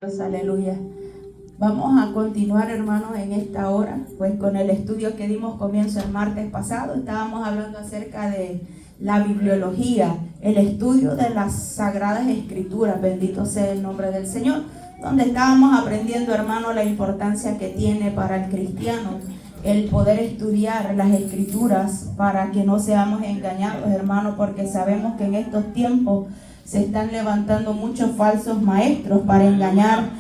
Pues, aleluya. Vamos a continuar, hermanos, en esta hora, pues con el estudio que dimos comienzo el martes pasado. Estábamos hablando acerca de la bibliología, el estudio de las Sagradas Escrituras, bendito sea el nombre del Señor, donde estábamos aprendiendo, hermanos, la importancia que tiene para el cristiano el poder estudiar las Escrituras para que no seamos engañados, hermanos, porque sabemos que en estos tiempos se están levantando muchos falsos maestros para engañar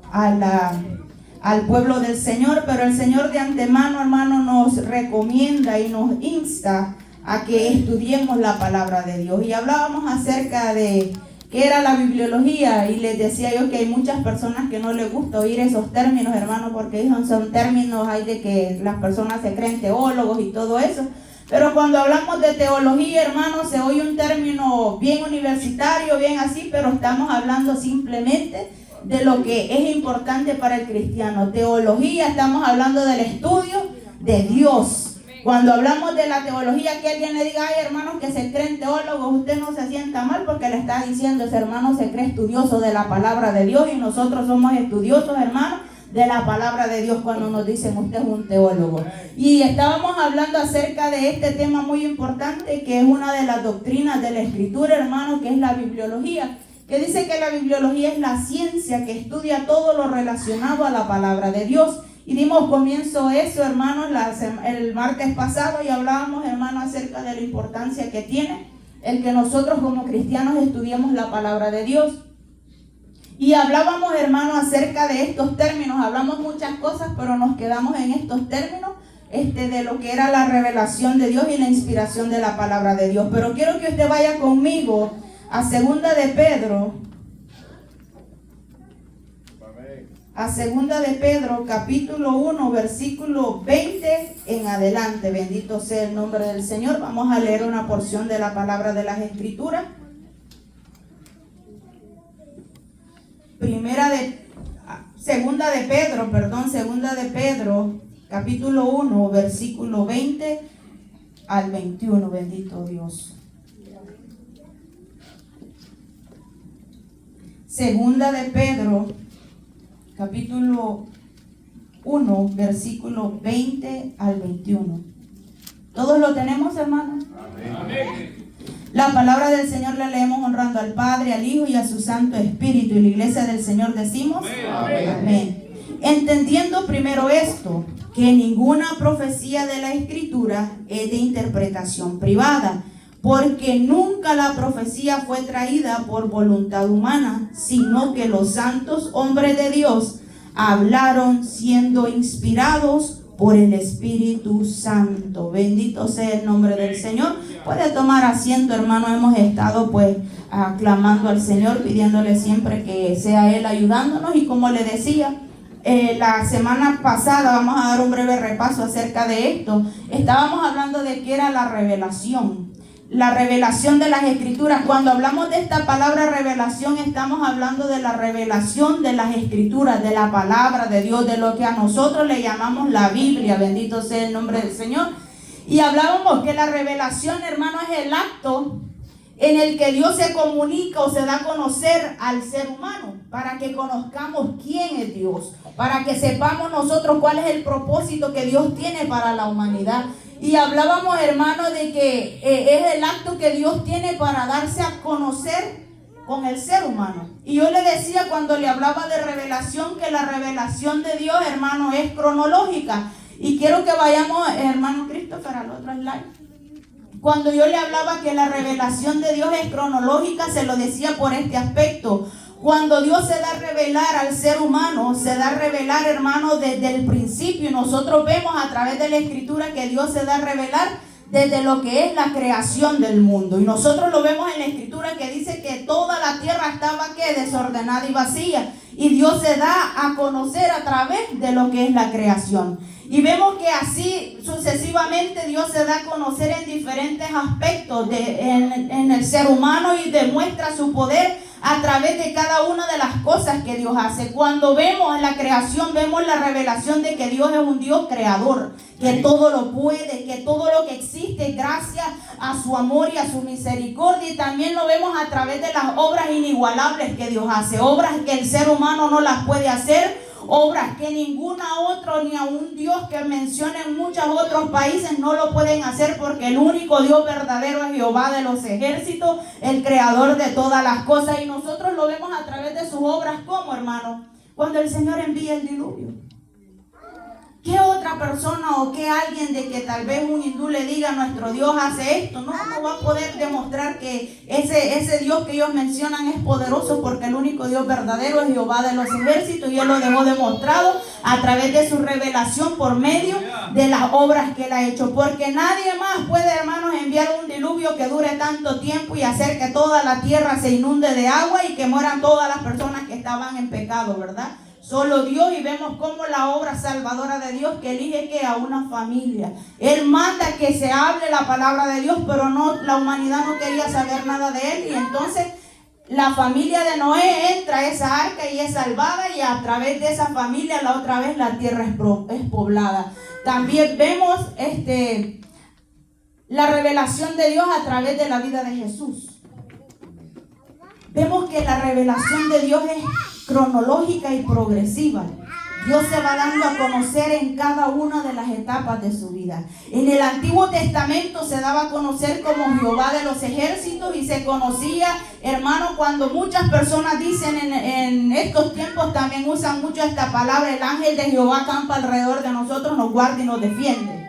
al pueblo del Señor, pero el Señor de antemano, hermano, nos recomienda y nos insta a que estudiemos la palabra de Dios. Y hablábamos acerca de qué era la bibliología, y les decía yo que hay muchas personas que no les gusta oír esos términos, hermano, porque son términos, hay de que las personas se creen teólogos y todo eso. Pero cuando hablamos de teología, hermano, se oye un término bien universitario, bien así, pero estamos hablando simplemente de lo que es importante para el cristiano. Teología, estamos hablando del estudio de Dios. Cuando hablamos de la teología, que alguien le diga, ay, hermanos, que se creen teólogos, usted no se sienta mal porque le está diciendo, ese hermano se cree estudioso de la palabra de Dios, y nosotros somos estudiosos, hermanos, de la palabra de Dios cuando nos dicen usted es un teólogo. Y estábamos hablando acerca de este tema muy importante, que es una de las doctrinas de la Escritura, hermano, que es la bibliología, que dice que la bibliología es la ciencia que estudia todo lo relacionado a la palabra de Dios. Y dimos comienzo a eso, hermanos, el martes pasado, y hablábamos, hermanos, acerca de la importancia que tiene el que nosotros como cristianos estudiemos la palabra de Dios. Y hablábamos, hermanos, acerca de estos términos. Hablamos muchas cosas, pero nos quedamos en estos términos de lo que era la revelación de Dios y la inspiración de la palabra de Dios. Pero quiero que usted vaya conmigo a Segunda de Pedro. A Segunda de Pedro, capítulo 1, versículo 20 en adelante. Bendito sea el nombre del Señor. Vamos a leer una porción de la palabra de las Escrituras. Segunda de Pedro, capítulo 1, versículo 20 al 21, bendito Dios. Segunda de Pedro, capítulo 1, versículo 20 al 21. ¿Todos lo tenemos, hermanos? Amén. La palabra del Señor la leemos honrando al Padre, al Hijo y a su Santo Espíritu. Y la iglesia del Señor decimos, amén. Amén. Entendiendo primero esto, que ninguna profecía de la Escritura es de interpretación privada, porque nunca la profecía fue traída por voluntad humana, sino que los santos hombres de Dios hablaron siendo inspirados por el Espíritu Santo. Bendito sea el nombre del Señor. Puede tomar asiento, hermano. Hemos estado pues aclamando al Señor, pidiéndole siempre que sea Él ayudándonos. Y como le decía, la semana pasada, vamos a dar un breve repaso acerca de esto. Estábamos hablando de qué era la revelación. La revelación de las Escrituras. Cuando hablamos de esta palabra revelación, estamos hablando de la revelación de las Escrituras, de la palabra de Dios, de lo que a nosotros le llamamos la Biblia. Bendito sea el nombre del Señor. Y hablábamos que la revelación, hermano, es el acto en el que Dios se comunica o se da a conocer al ser humano, para que conozcamos quién es Dios, para que sepamos nosotros cuál es el propósito que Dios tiene para la humanidad. Y hablábamos, hermano, de que es el acto que Dios tiene para darse a conocer con el ser humano. Y yo le decía cuando le hablaba de revelación, que la revelación de Dios, hermano, es cronológica. Y quiero que vayamos, hermano Christopher, al otro slide. Cuando yo le hablaba que la revelación de Dios es cronológica, se lo decía por este aspecto. Cuando Dios se da a revelar al ser humano, se da a revelar, hermano, desde el principio. Y nosotros vemos a través de la Escritura que Dios se da a revelar desde lo que es la creación del mundo. Y nosotros lo vemos en la Escritura que dice que toda la tierra estaba desordenada y vacía. Y Dios se da a conocer a través de lo que es la creación. Y vemos que así sucesivamente Dios se da a conocer en diferentes aspectos en el ser humano, y demuestra su poder a través de cada una de las cosas que Dios hace. Cuando vemos en la creación, vemos la revelación de que Dios es un Dios creador, que todo lo puede, que todo lo que existe gracias a su amor y a su misericordia, y también lo vemos a través de las obras inigualables que Dios hace, obras que el ser humano no las puede hacer, obras que ninguna otra, ni a un Dios que menciona en muchos otros países no lo pueden hacer, porque el único Dios verdadero es Jehová de los ejércitos, el creador de todas las cosas. Y nosotros lo vemos a través de sus obras. ¿Cómo, hermano? Cuando el Señor envía el diluvio. ¿Qué otra persona o qué alguien de que tal vez un hindú le diga nuestro Dios hace esto? No va a poder demostrar que ese Dios que ellos mencionan es poderoso, porque el único Dios verdadero es Jehová de los ejércitos, y Él lo dejó demostrado a través de su revelación por medio de las obras que Él ha hecho. Porque nadie más puede, hermanos, enviar un diluvio que dure tanto tiempo y hacer que toda la tierra se inunde de agua y que mueran todas las personas que estaban en pecado, ¿verdad? Solo Dios. Y vemos cómo la obra salvadora de Dios, que elige que a una familia. Él manda que se hable la palabra de Dios, pero la humanidad no quería saber nada de Él. Y entonces la familia de Noé entra a esa arca y es salvada, y a través de esa familia la otra vez la tierra es poblada. También vemos la revelación de Dios a través de la vida de Jesús. Vemos que la revelación de Dios es cronológica y progresiva. Dios se va dando a conocer en cada una de las etapas de su vida. En el Antiguo Testamento se daba a conocer como Jehová de los ejércitos, y se conocía, hermano, cuando muchas personas dicen en estos tiempos, también usan mucho esta palabra: el ángel de Jehová campa alrededor de nosotros, nos guarda y nos defiende.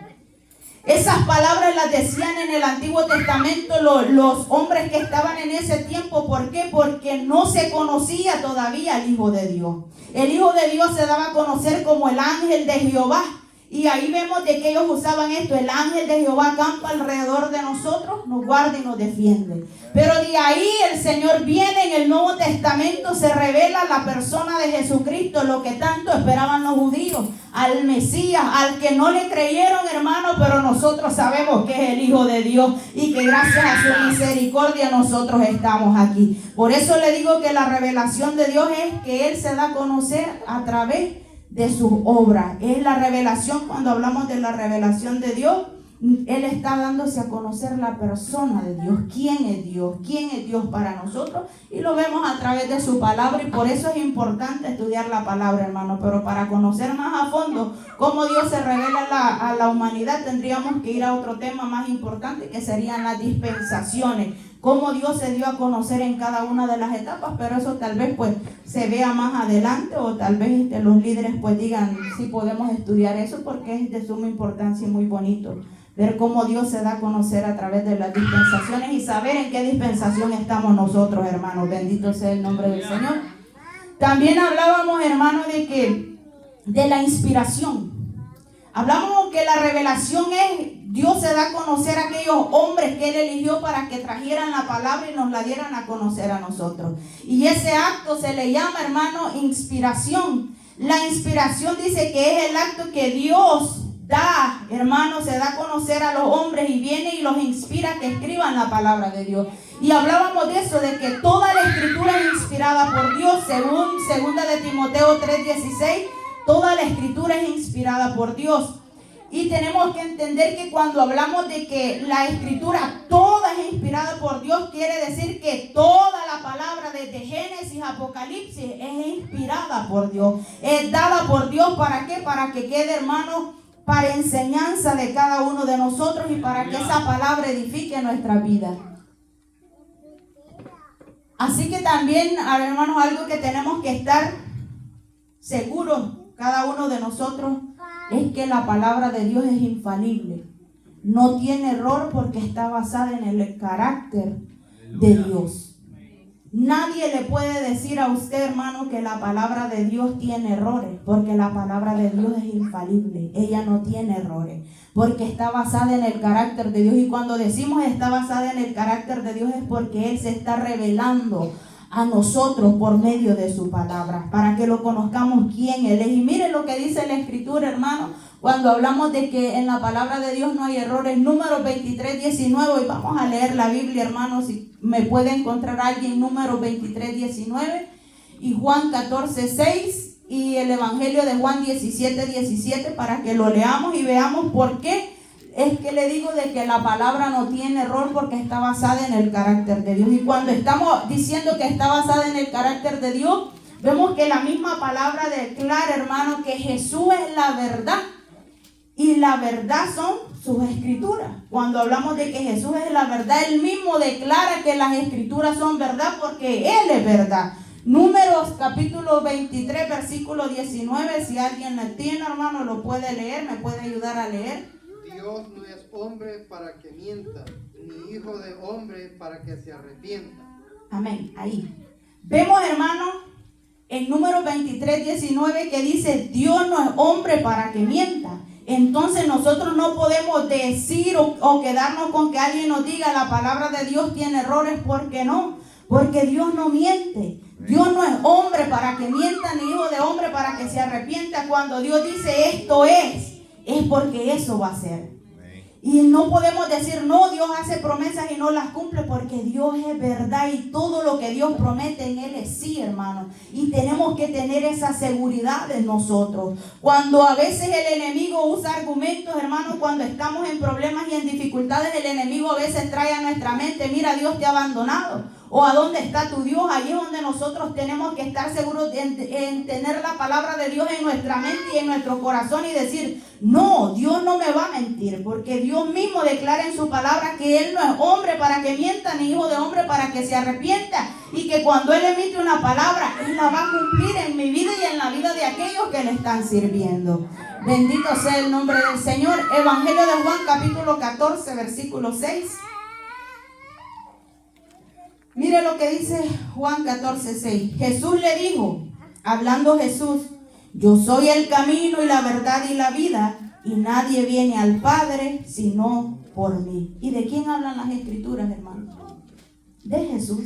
Esas palabras las decían en el Antiguo Testamento los hombres que estaban en ese tiempo. ¿Por qué? Porque no se conocía todavía al Hijo de Dios. El Hijo de Dios se daba a conocer como el ángel de Jehová. Y ahí vemos de que ellos usaban esto: el ángel de Jehová campa alrededor de nosotros, nos guarda y nos defiende. Pero de ahí el Señor viene en el Nuevo Testamento, se revela la persona de Jesucristo, lo que tanto esperaban los judíos, al Mesías, al que no le creyeron, hermano, pero nosotros sabemos que es el Hijo de Dios, y que gracias a su misericordia nosotros estamos aquí. Por eso le digo que la revelación de Dios es que Él se da a conocer a través de sus obras. Es la revelación. Cuando hablamos de la revelación de Dios, Él está dándose a conocer la persona de Dios. ¿Quién es Dios? ¿Quién es Dios para nosotros? Y lo vemos a través de su palabra, y por eso es importante estudiar la palabra, hermano. Pero para conocer más a fondo cómo Dios se revela a la humanidad, tendríamos que ir a otro tema más importante, que serían las dispensaciones. Cómo Dios se dio a conocer en cada una de las etapas, pero eso tal vez pues se vea más adelante, o tal vez los líderes pues digan si podemos estudiar eso, porque es de suma importancia y muy bonito ver cómo Dios se da a conocer a través de las dispensaciones, y saber en qué dispensación estamos nosotros, hermanos. Bendito sea el nombre del Señor. También hablábamos, hermanos, de la inspiración. Hablamos que la revelación es: Dios se da a conocer a aquellos hombres que Él eligió para que trajeran la palabra y nos la dieran a conocer a nosotros. Y ese acto se le llama, hermano, inspiración. La inspiración dice que es el acto que Dios da, hermano, se da a conocer a los hombres, y viene y los inspira a que escriban la palabra de Dios. Y hablábamos de eso, de que toda la escritura es inspirada por Dios, según 2 de Timoteo 3:16. Toda la escritura es inspirada por Dios. Y tenemos que entender que cuando hablamos de que la escritura toda es inspirada por Dios, quiere decir que toda la palabra desde Génesis a Apocalipsis es inspirada por Dios. Es dada por Dios. ¿Para qué? Para que quede, hermano, para enseñanza de cada uno de nosotros, y para que esa palabra edifique nuestra vida. Así que también, hermanos, algo que tenemos que estar seguros cada uno de nosotros es que la palabra de Dios es infalible. No tiene error, porque está basada en el carácter de Dios. Nadie le puede decir a usted, hermano, que la palabra de Dios tiene errores, porque la palabra de Dios es infalible. Ella no tiene errores, porque está basada en el carácter de Dios. Y cuando decimos está basada en el carácter de Dios, es porque Él se está revelando a nosotros por medio de su palabra, para que lo conozcamos quién Él es. Y miren lo que dice la Escritura, hermano, cuando hablamos de que en la palabra de Dios no hay errores. Números 23:19, y vamos a leer la Biblia, hermano, si me puede encontrar alguien. Números 23:19, y Juan 14:6, y el Evangelio de Juan 17:17, para que lo leamos y veamos por qué es que le digo de que la palabra no tiene error porque está basada en el carácter de Dios. Y cuando estamos diciendo que está basada en el carácter de Dios, vemos que la misma palabra declara, hermano, que Jesús es la verdad. Y la verdad son sus escrituras. Cuando hablamos de que Jesús es la verdad, Él mismo declara que las escrituras son verdad porque Él es verdad. Números capítulo 23, versículo 19. Si alguien la tiene, hermano, lo puede leer, me puede ayudar a leer. Dios no es hombre para que mienta, ni hijo de hombre para que se arrepienta. Amén. Ahí. Vemos, hermano, en Números 23, 19 que dice, Dios no es hombre para que mienta. Entonces nosotros no podemos decir o quedarnos con que alguien nos diga la palabra de Dios tiene errores, porque no, porque Dios no miente. Dios no es hombre para que mienta, ni hijo de hombre para que se arrepienta. Cuando Dios dice esto es porque eso va a ser. Y no podemos decir, no, Dios hace promesas y no las cumple, porque Dios es verdad y todo lo que Dios promete en Él es sí, hermano. Y tenemos que tener esa seguridad en nosotros. Cuando a veces el enemigo usa argumentos, hermano, cuando estamos en problemas y en dificultades, el enemigo a veces trae a nuestra mente, mira, Dios te ha abandonado. O a dónde está tu Dios. Allí es donde nosotros tenemos que estar seguros en tener la palabra de Dios en nuestra mente y en nuestro corazón y decir, no, Dios no me va a mentir, porque Dios mismo declara en su palabra que Él no es hombre para que mienta, ni hijo de hombre para que se arrepienta, y que cuando Él emite una palabra, Él la va a cumplir en mi vida y en la vida de aquellos que le están sirviendo. Bendito sea el nombre del Señor. Evangelio de Juan capítulo 14, versículo 6. Mire lo que dice Juan 14:6. Jesús le dijo, hablando Jesús, yo soy el camino y la verdad y la vida, y nadie viene al Padre sino por mí. ¿Y de quién hablan las escrituras, hermanos? De Jesús.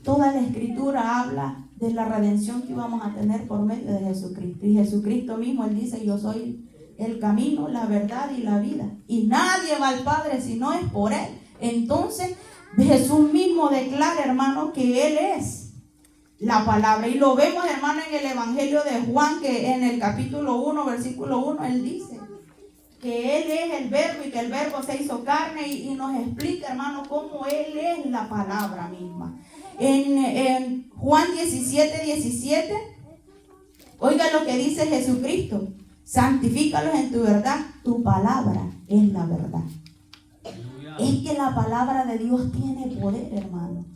Toda la escritura habla de la redención que íbamos a tener por medio de Jesucristo. Y Jesucristo mismo, Él dice, yo soy el camino, la verdad y la vida. Y nadie va al Padre si no es por Él. Entonces, Jesús mismo declara, hermano, que Él es la palabra. Y lo vemos, hermano, en el Evangelio de Juan, que en el capítulo 1, versículo 1, Él dice que Él es el verbo y que el verbo se hizo carne y nos explica, hermano, cómo Él es la palabra misma. En Juan 17:17, oiga lo que dice Jesucristo: santifícalos en tu verdad, tu palabra es la verdad. Es que la palabra de Dios tiene poder, hermano.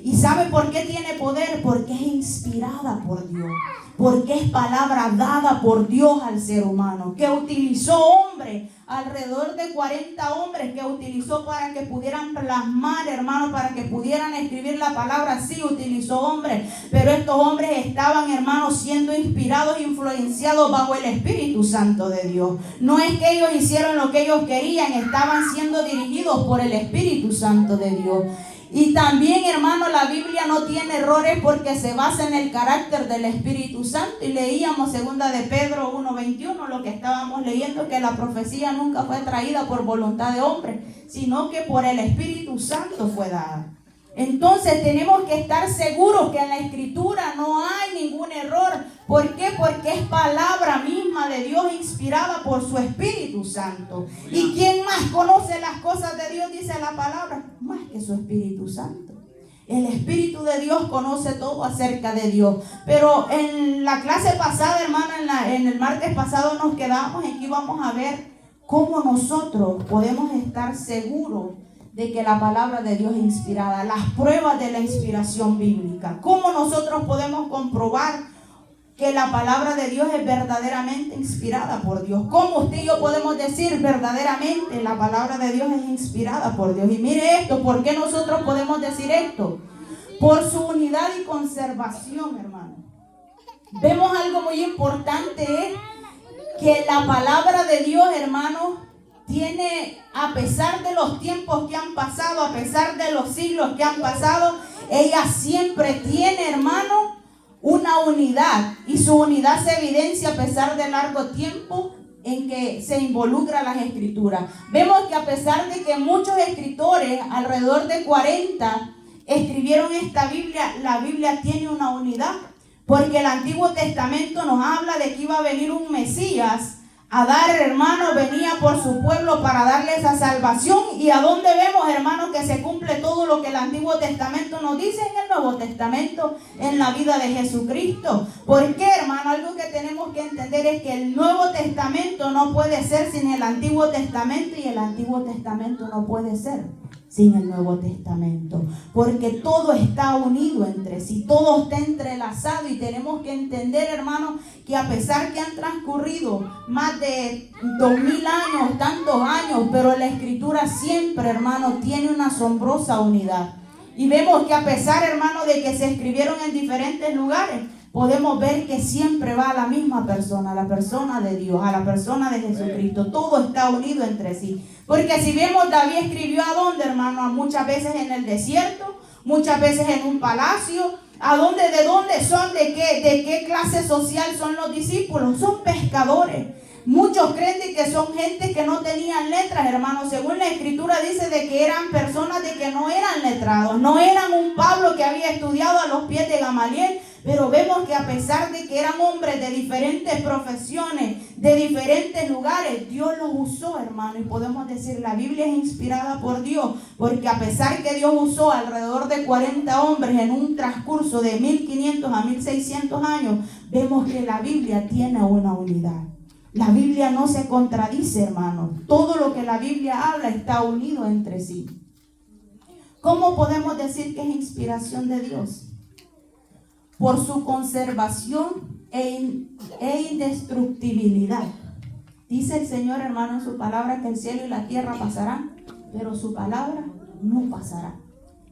¿Y sabe por qué tiene poder? Porque es inspirada por Dios. Porque es palabra dada por Dios al ser humano. Que utilizó hombres, alrededor de 40 hombres que utilizó para que pudieran plasmar, hermano, para que pudieran escribir la palabra. Sí, utilizó hombres, pero estos hombres estaban, hermanos, siendo inspirados, influenciados bajo el Espíritu Santo de Dios. No es que ellos hicieron lo que ellos querían, estaban siendo dirigidos por el Espíritu Santo de Dios. Y también, hermano, la Biblia no tiene errores porque se basa en el carácter del Espíritu Santo. Y leíamos 2 de Pedro 1:21, lo que estábamos leyendo, que la profecía nunca fue traída por voluntad de hombre, sino que por el Espíritu Santo fue dada. Entonces tenemos que estar seguros que en la Escritura no hay ningún error. ¿Por qué? Porque es palabra misma de Dios inspirada por su Espíritu Santo. ¿Y quién más conoce las cosas de Dios? Dice la palabra, más que su Espíritu Santo. El Espíritu de Dios conoce todo acerca de Dios. Pero en la clase pasada, hermano, en el martes pasado nos quedamos en que íbamos a ver cómo nosotros podemos estar seguros de que la palabra de Dios es inspirada, las pruebas de la inspiración bíblica. ¿Cómo nosotros podemos comprobar que la palabra de Dios es verdaderamente inspirada por Dios? ¿Cómo usted y yo podemos decir verdaderamente la palabra de Dios es inspirada por Dios? Y mire esto, ¿por qué nosotros podemos decir esto? Por su unidad y conservación, hermano. Vemos algo muy importante, que la palabra de Dios, hermano, tiene, a pesar de los tiempos que han pasado, a pesar de los siglos que han pasado, ella siempre tiene, hermano, una unidad. Y su unidad se evidencia a pesar del largo tiempo en que se involucra las escrituras. Vemos que a pesar de que muchos escritores, alrededor de 40, escribieron esta Biblia, la Biblia tiene una unidad. Porque el Antiguo Testamento nos habla de que iba a venir un Mesías a dar, hermano, venía por su pueblo para darle esa salvación. ¿Y a dónde vemos, hermano, que se cumple todo lo que el Antiguo Testamento nos dice en el Nuevo Testamento, en la vida de Jesucristo? ¿Por qué, hermano? Algo que tenemos que entender es que el Nuevo Testamento no puede ser sin el Antiguo Testamento, y el Antiguo Testamento no puede ser sin el Nuevo Testamento, porque todo está unido entre sí, todo está entrelazado. Y tenemos que entender, hermano, que a pesar que han transcurrido más de 2000 años, tantos años, pero la Escritura siempre, hermano, tiene una asombrosa unidad. Y vemos que a pesar, hermano, de que se escribieron en diferentes lugares, podemos ver que siempre va a la misma persona, a la persona de Dios, a la persona de Jesucristo. Todo está unido entre sí. Porque si vemos, David escribió ¿a dónde, hermano? Muchas veces en el desierto, muchas veces en un palacio. ¿A dónde? ¿De dónde son? ¿De qué clase social son los discípulos? Son pescadores. Muchos creen de que son gente que no tenían letras, hermano. Según la Escritura dice de que eran personas de que no eran letrados. No eran un Pablo que había estudiado a los pies de Gamaliel. Pero vemos que a pesar de que eran hombres de diferentes profesiones, de diferentes lugares, Dios los usó, hermano. Y podemos decir, la Biblia es inspirada por Dios, porque a pesar que Dios usó alrededor de 40 hombres en un transcurso de 1500 a 1600 años, vemos que la Biblia tiene una unidad. La Biblia no se contradice, hermano. Todo lo que la Biblia habla está unido entre sí. ¿Cómo podemos decir que es inspiración de Dios? Por su conservación e indestructibilidad. Dice el Señor, hermano, en su palabra que el cielo y la tierra pasarán, pero su palabra no pasará.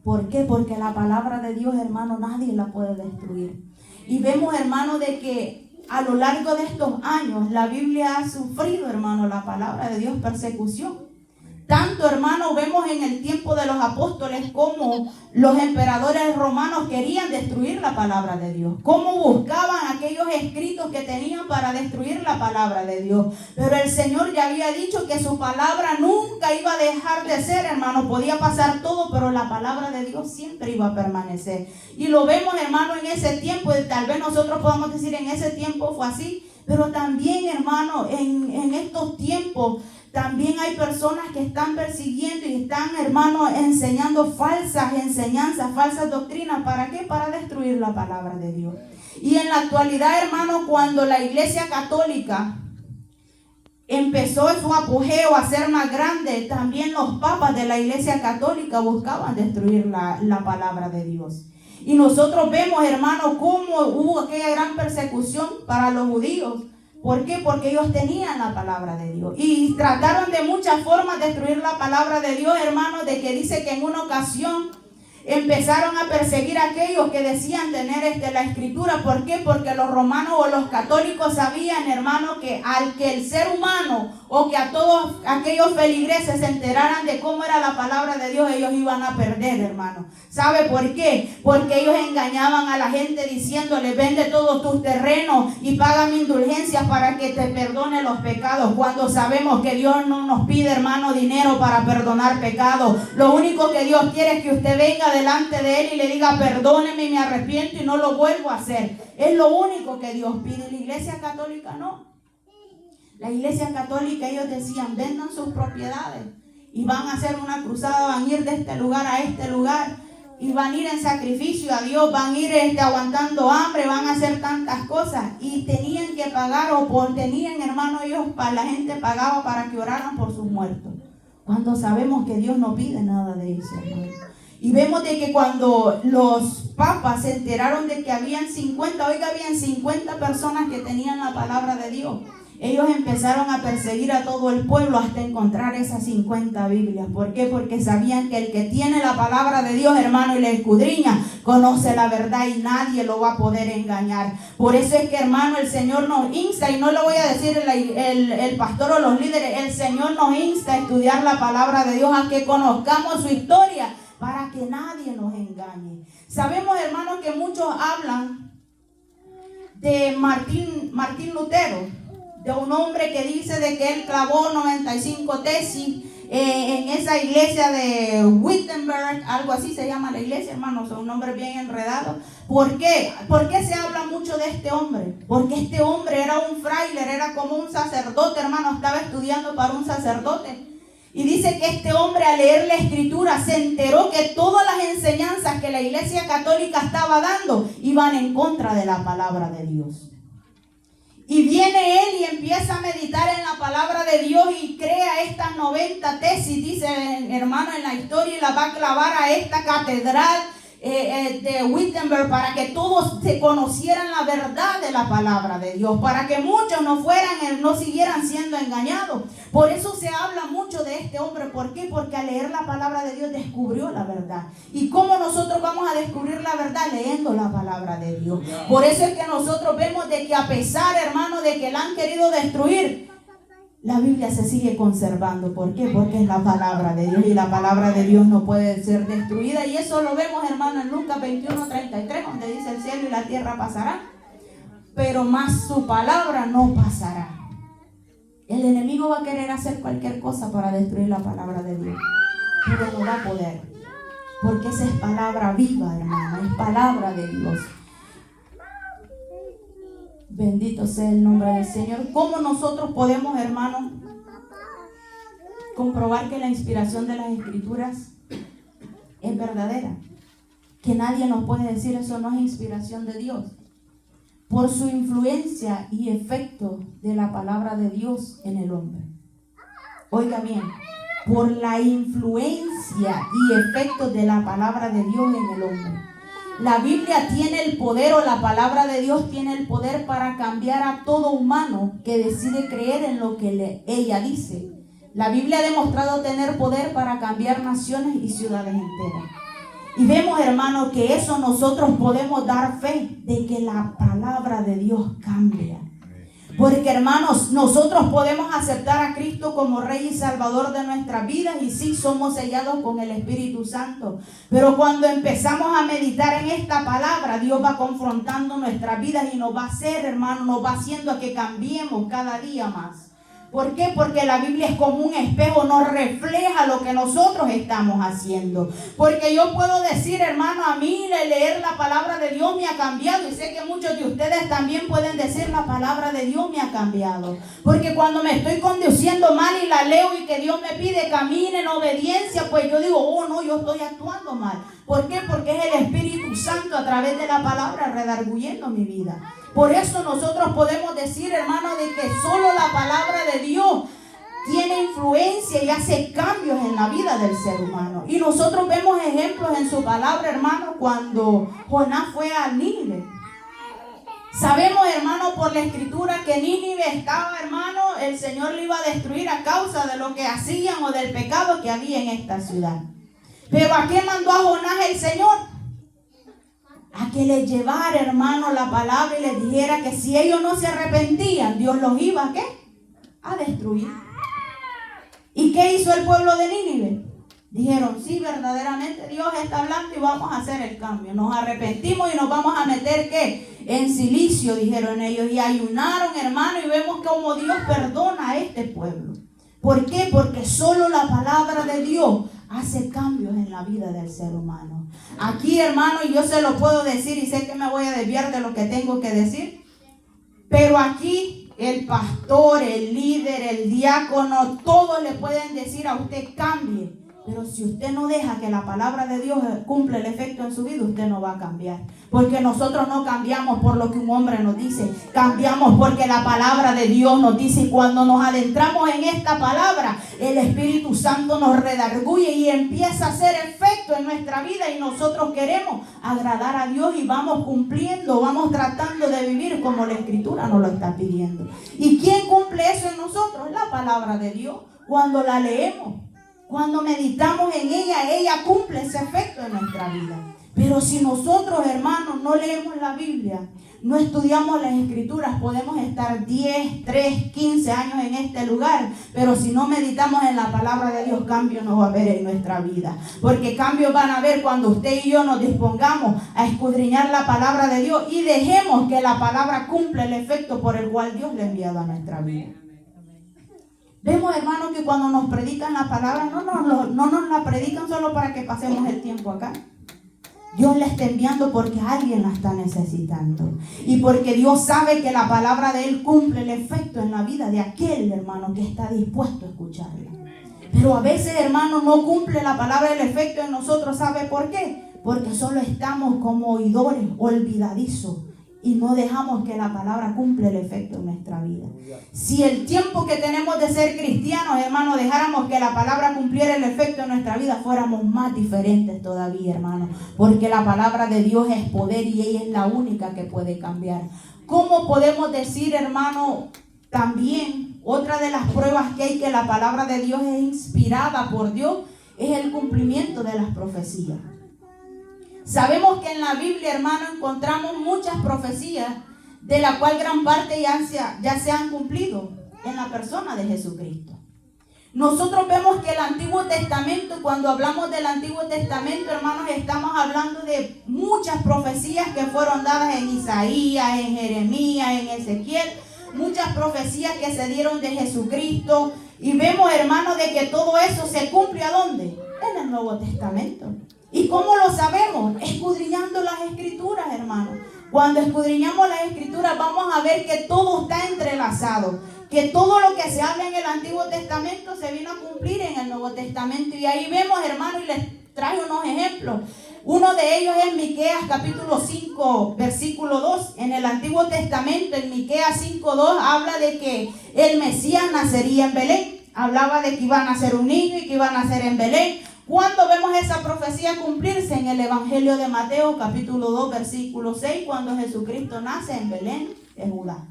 ¿Por qué? Porque la palabra de Dios, hermano, nadie la puede destruir. Y vemos, hermano, de que a lo largo de estos años la Biblia ha sufrido, hermano, la palabra de Dios, persecución. Tanto, hermano, vemos en el tiempo de los apóstoles como los emperadores romanos querían destruir la palabra de Dios. Cómo buscaban aquellos escritos que tenían para destruir la palabra de Dios. Pero el Señor ya había dicho que su palabra nunca iba a dejar de ser, hermano. Podía pasar todo, pero la palabra de Dios siempre iba a permanecer. Y lo vemos, hermano, en ese tiempo. Y tal vez nosotros podamos decir en ese tiempo fue así. Pero también, hermano, en estos tiempos también hay personas que están persiguiendo y están, hermano, enseñando falsas enseñanzas, falsas doctrinas. ¿Para qué? Para destruir la palabra de Dios. Y en la actualidad, hermano, cuando la Iglesia Católica empezó su apogeo a ser más grande, también los papas de la Iglesia Católica buscaban destruir la palabra de Dios. Y nosotros vemos, hermano, cómo hubo aquella gran persecución para los judíos. ¿Por qué? Porque ellos tenían la palabra de Dios. Y trataron de muchas formas de destruir la palabra de Dios, hermano, de que dice que en una ocasión empezaron a perseguir a aquellos que decían tener la escritura. ¿Por qué? Porque los romanos o los católicos sabían, hermano, que al que el ser humano o que a todos aquellos feligreses se enteraran de cómo era la palabra de Dios, ellos iban a perder, hermano. ¿Sabe por qué? Porque ellos engañaban a la gente diciéndole: vende todos tus terrenos y págame indulgencias para que te perdone los pecados. Cuando sabemos que Dios no nos pide, hermano, dinero para perdonar pecados. Lo único que Dios quiere es que usted venga delante de Él y le diga: perdóneme, me arrepiento y no lo vuelvo a hacer. Es lo único que Dios pide. La Iglesia Católica no. La Iglesia Católica, ellos decían: vendan sus propiedades y van a hacer una cruzada, van a ir de este lugar a este lugar y van a ir en sacrificio a Dios, van a ir aguantando hambre, van a hacer tantas cosas. Y tenían que pagar, tenían, hermano, ellos, la gente pagaba para que oraran por sus muertos, cuando sabemos que Dios no pide nada de eso, hermano. Y vemos de que cuando los papas se enteraron de que habían 50 personas que tenían la palabra de Dios, ellos empezaron a perseguir a todo el pueblo hasta encontrar esas 50 Biblias. ¿Por qué? Porque sabían que el que tiene la palabra de Dios, hermano, y la escudriña, conoce la verdad y nadie lo va a poder engañar. Por eso es que, hermano, el Señor nos insta, y no lo voy a decir el pastor o los líderes, el Señor nos insta a estudiar la palabra de Dios, a que conozcamos su historia, para que nadie nos engañe. Sabemos, hermanos, que muchos hablan de Martín Lutero, de un hombre que dice de que él clavó 95 tesis en esa iglesia de Wittenberg, algo así se llama la iglesia, hermanos, son un nombre bien enredado. ¿Por qué? ¿Por qué se habla mucho de este hombre? Porque este hombre era un fraile, era como un sacerdote, hermano, estaba estudiando para un sacerdote. Y dice que este hombre, al leer la escritura, se enteró que todas las enseñanzas que la iglesia católica estaba dando iban en contra de la palabra de Dios. Y viene él y empieza a meditar en la palabra de Dios y crea estas 90 tesis, dice hermano, en la historia, y la va a clavar a esta catedral de Wittenberg para que todos se conocieran la verdad de la palabra de Dios, para que muchos no siguieran siendo engañados. Por eso se habla mucho de este hombre. ¿Por qué? Porque al leer la palabra de Dios descubrió la verdad. ¿Y cómo nosotros vamos a descubrir la verdad? Leyendo la palabra de Dios. Por eso es que nosotros vemos de que a pesar, hermano, de que la han querido destruir, la Biblia se sigue conservando. ¿Por qué? Porque es la palabra de Dios y la palabra de Dios no puede ser destruida. Y eso lo vemos, hermano, en Lucas 21:33, donde dice: el cielo y la tierra pasarán, pero más su palabra no pasará. El enemigo va a querer hacer cualquier cosa para destruir la palabra de Dios, pero no va a poder, porque esa es palabra viva, hermano, es palabra de Dios. Bendito sea el nombre del Señor. ¿Cómo nosotros podemos, hermanos, comprobar que la inspiración de las Escrituras es verdadera? Que nadie nos puede decir eso no es inspiración de Dios. Por su influencia y efecto de la palabra de Dios en el hombre. Oiga bien, por la influencia y efecto de la palabra de Dios en el hombre. La Biblia tiene el poder, o la palabra de Dios tiene el poder para cambiar a todo humano que decide creer en lo que ella dice. La Biblia ha demostrado tener poder para cambiar naciones y ciudades enteras. Y vemos, hermanos, que eso nosotros podemos dar fe de que la palabra de Dios cambia. Porque, hermanos, nosotros podemos aceptar a Cristo como Rey y Salvador de nuestras vidas, y sí, somos sellados con el Espíritu Santo. Pero cuando empezamos a meditar en esta palabra, Dios va confrontando nuestras vidas y nos va a hacer, hermano, nos va haciendo a que cambiemos cada día más. ¿Por qué? Porque la Biblia es como un espejo, nos refleja lo que nosotros estamos haciendo. Porque yo puedo decir, hermano, a mí leer la palabra de Dios me ha cambiado. Y sé que muchos de ustedes también pueden decir, la palabra de Dios me ha cambiado. Porque cuando me estoy conduciendo mal y la leo y que Dios me pide camine en obediencia, pues yo digo, oh no, yo estoy actuando mal. ¿Por qué? Porque es el Espíritu Santo a través de la palabra redarguyendo mi vida. Por eso nosotros podemos decir, hermano, de que solo la palabra de Dios tiene influencia y hace cambios en la vida del ser humano. Y nosotros vemos ejemplos en su palabra, hermano, cuando Jonás fue a Nínive. Sabemos, hermano, por la escritura que Nínive estaba, hermano, el Señor le iba a destruir a causa de lo que hacían o del pecado que había en esta ciudad. Pero ¿a qué mandó a Jonás el Señor? A que les llevara, hermano, la palabra y les dijera que si ellos no se arrepentían, Dios los iba ¿a qué? A destruir. ¿Y qué hizo el pueblo de Nínive? Dijeron, sí, verdaderamente Dios está hablando y vamos a hacer el cambio. Nos arrepentimos y nos vamos a meter, ¿qué? En silicio, dijeron ellos. Y ayunaron, hermano, y vemos cómo Dios perdona a este pueblo. ¿Por qué? Porque solo la palabra de Dios hace cambios en la vida del ser humano. Aquí, hermano, y yo se lo puedo decir y sé que me voy a desviar de lo que tengo que decir, pero aquí el pastor, el líder, el diácono, todos le pueden decir a usted cambie. Pero si usted no deja que la palabra de Dios cumpla el efecto en su vida, usted no va a cambiar. Porque nosotros no cambiamos por lo que un hombre nos dice. Cambiamos porque la palabra de Dios nos dice. Y cuando nos adentramos en esta palabra, el Espíritu Santo nos redarguye y empieza a hacer efecto en nuestra vida. Y nosotros queremos agradar a Dios y vamos cumpliendo, vamos tratando de vivir como la Escritura nos lo está pidiendo. ¿Y quién cumple eso en nosotros? La palabra de Dios. Cuando la leemos, cuando meditamos en ella, ella cumple ese efecto en nuestra vida. Pero si nosotros, hermanos, no leemos la Biblia, no estudiamos las Escrituras, podemos estar 10, 3, 15 años en este lugar, pero si no meditamos en la palabra de Dios, cambio no va a haber en nuestra vida. Porque cambios van a haber cuando usted y yo nos dispongamos a escudriñar la palabra de Dios y dejemos que la palabra cumpla el efecto por el cual Dios le ha enviado a nuestra vida. Vemos, hermanos, que cuando nos predican la palabra, no nos la predican solo para que pasemos el tiempo acá. Dios la está enviando porque alguien la está necesitando. Y porque Dios sabe que la palabra de Él cumple el efecto en la vida de aquel hermano que está dispuesto a escucharla. Pero a veces, hermano, no cumple la palabra el efecto en nosotros. ¿Sabe por qué? Porque solo estamos como oidores, olvidadizos. Y no dejamos que la palabra cumpla el efecto en nuestra vida. Si el tiempo que tenemos de ser cristianos, hermano, dejáramos que la palabra cumpliera el efecto en nuestra vida, fuéramos más diferentes todavía, hermano. Porque la palabra de Dios es poder y ella es la única que puede cambiar. ¿Cómo podemos decir, hermano, también otra de las pruebas que hay que la palabra de Dios es inspirada por Dios? Es el cumplimiento de las profecías. Sabemos que en la Biblia, hermano, encontramos muchas profecías de la cual gran parte ya se han cumplido en la persona de Jesucristo. Nosotros vemos que el Antiguo Testamento, cuando hablamos del Antiguo Testamento, hermanos, estamos hablando de muchas profecías que fueron dadas en Isaías, en Jeremías, en Ezequiel, muchas profecías que se dieron de Jesucristo. Y vemos, hermanos, de que todo eso se cumple ¿a dónde? En el Nuevo Testamento. ¿Y cómo lo sabemos? Escudriñando las Escrituras, hermanos. Cuando escudriñamos las Escrituras vamos a ver que todo está entrelazado. Que todo lo que se habla en el Antiguo Testamento se vino a cumplir en el Nuevo Testamento. Y ahí vemos, hermanos, y les traigo unos ejemplos. Uno de ellos es Miqueas capítulo 5, versículo 2. En el Antiguo Testamento, en Miqueas 5:2, habla de que el Mesías nacería en Belén. Hablaba de que iba a nacer un niño y que iba a nacer en Belén. ¿Cuándo vemos esa profecía cumplirse? En el Evangelio de Mateo, capítulo 2, versículo 6, cuando Jesucristo nace en Belén de Judá.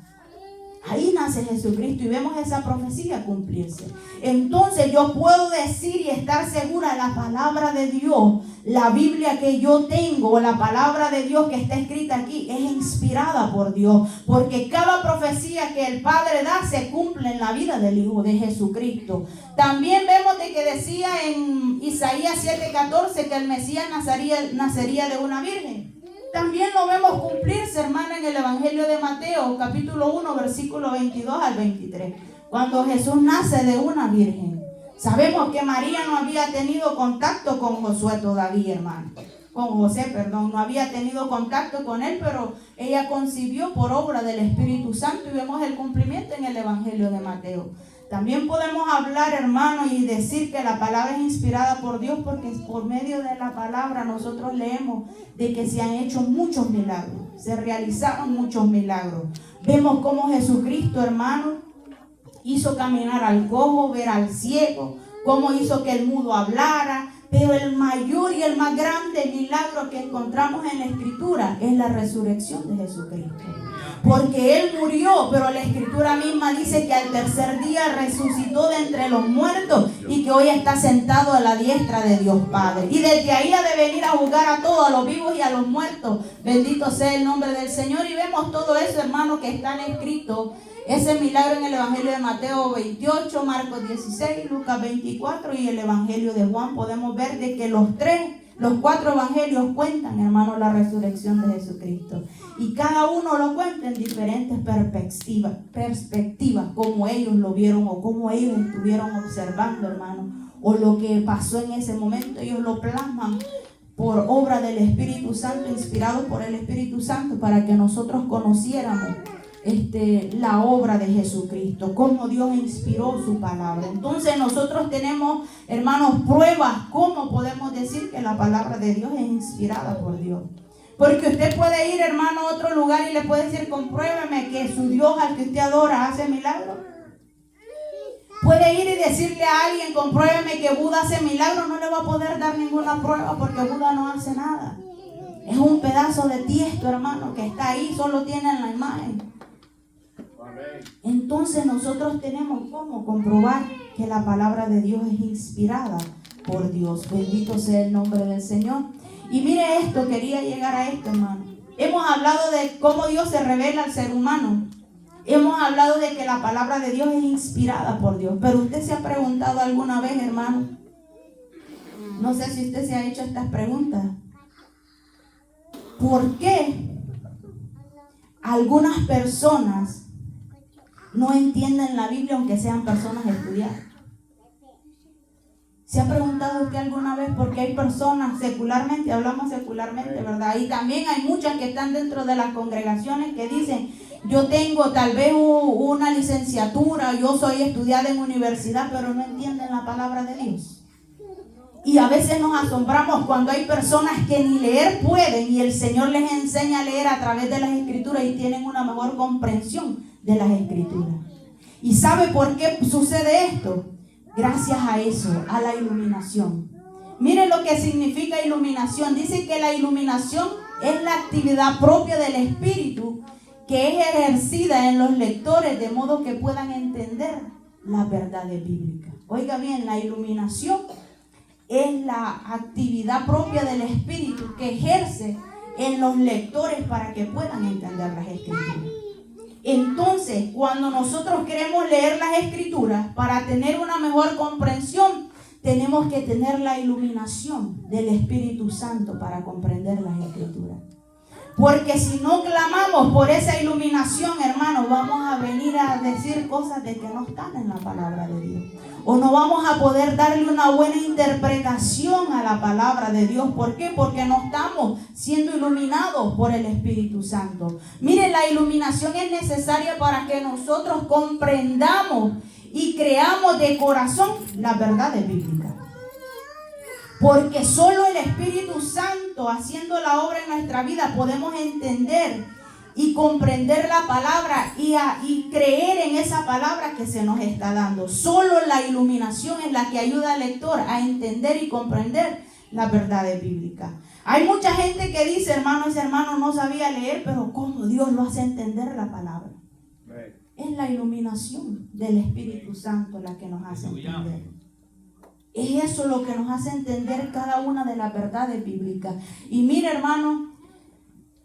Ahí nace Jesucristo y vemos esa profecía cumplirse. Entonces yo puedo decir y estar segura, la palabra de Dios, la Biblia que yo tengo, la palabra de Dios que está escrita aquí, es inspirada por Dios. Porque cada profecía que el Padre da se cumple en la vida del Hijo de Jesucristo. También vemos de que decía en Isaías 7:14 que el Mesías nacería de una virgen. También lo vemos cumplirse, hermana, en el Evangelio de Mateo, capítulo 1, versículo 22 al 23. Cuando Jesús nace de una virgen. Sabemos que María no había tenido contacto con José todavía, hermano. No había tenido contacto con él, pero ella concibió por obra del Espíritu Santo y vemos el cumplimiento en el Evangelio de Mateo. También podemos hablar, hermano, y decir que la palabra es inspirada por Dios, porque por medio de la palabra nosotros leemos de que se han hecho muchos milagros, se realizaron muchos milagros. Vemos cómo Jesucristo, hermano, hizo caminar al cojo, ver al ciego, cómo hizo que el mudo hablara. Pero el mayor y el más grande milagro que encontramos en la Escritura es la resurrección de Jesucristo. Porque Él murió, pero la Escritura misma dice que al tercer día resucitó de entre los muertos y que hoy está sentado a la diestra de Dios Padre. Y desde ahí ha de venir a juzgar a todos, a los vivos y a los muertos. Bendito sea el nombre del Señor. Y vemos todo eso, hermano, que está escrito. Ese milagro en el Evangelio de Mateo 28, Marcos 16, Lucas 24 y el Evangelio de Juan. Podemos ver de que los 4 evangelios cuentan, hermano, la resurrección de Jesucristo. Y cada uno lo cuenta en diferentes perspectivas, como ellos lo vieron o como ellos estuvieron observando, hermano. O lo que pasó en ese momento, ellos lo plasman por obra del Espíritu Santo, inspirado por el Espíritu Santo, para que nosotros conociéramos la obra de Jesucristo, cómo Dios inspiró su palabra. Entonces nosotros tenemos, hermanos, pruebas cómo podemos decir que la palabra de Dios es inspirada por Dios. Porque usted puede ir, hermano, a otro lugar y le puede decir: compruébeme que su Dios al que usted adora hace milagros. Puede ir y decirle a alguien: compruébeme que Buda hace milagros. No le va a poder dar ninguna prueba, porque Buda no hace nada. Es un pedazo de tiesto, hermano, que está ahí, solo tiene la imagen. Entonces nosotros tenemos cómo comprobar que la palabra de Dios es inspirada por Dios. Bendito sea el nombre del Señor. Y mire esto, quería llegar a esto, hermano. Hemos hablado de cómo Dios se revela al ser humano. Hemos hablado de que la palabra de Dios es inspirada por Dios. Pero usted se ha preguntado alguna vez, hermano, no sé si usted se ha hecho estas preguntas: ¿por qué algunas personas no entienden la Biblia aunque sean personas estudiadas. ¿Se ha preguntado usted alguna vez por qué hay personas secularmente, hablamos secularmente, ¿verdad? Y también hay muchas que están dentro de las congregaciones que dicen, yo tengo tal vez una licenciatura, yo soy estudiada en universidad, pero no entienden la palabra de Dios. Y a veces nos asombramos cuando hay personas que ni leer pueden y el Señor les enseña a leer a través de las Escrituras y tienen una mejor comprensión de las Escrituras. ¿Y sabe por qué sucede esto? Gracias a eso, a la iluminación. Miren lo que significa iluminación. Dice que la iluminación es la actividad propia del Espíritu que es ejercida en los lectores de modo que puedan entender las verdades bíblicas. Oiga bien, la iluminación es la actividad propia del Espíritu que ejerce en los lectores para que puedan entender las Escrituras. Entonces, cuando nosotros queremos leer las Escrituras para tener una mejor comprensión, tenemos que tener la iluminación del Espíritu Santo para comprender las Escrituras. Porque si no clamamos por esa iluminación, hermanos, vamos a venir a decir cosas de que no están en la palabra de Dios. O no vamos a poder darle una buena interpretación a la palabra de Dios. ¿Por qué? Porque no estamos siendo iluminados por el Espíritu Santo. Miren, la iluminación es necesaria para que nosotros comprendamos y creamos de corazón las verdades bíblicas. Porque solo el Espíritu Santo, haciendo la obra en nuestra vida, podemos entender y comprender la palabra y creer en esa palabra que se nos está dando. Solo la iluminación es la que ayuda al lector a entender y comprender las verdades bíblicas. Hay mucha gente que dice, hermano, ese hermano no sabía leer, pero ¿cómo Dios lo hace entender la palabra? Es la iluminación del Espíritu Santo la que nos hace entender. Es eso lo que nos hace entender cada una de las verdades bíblicas. Y mire, hermano,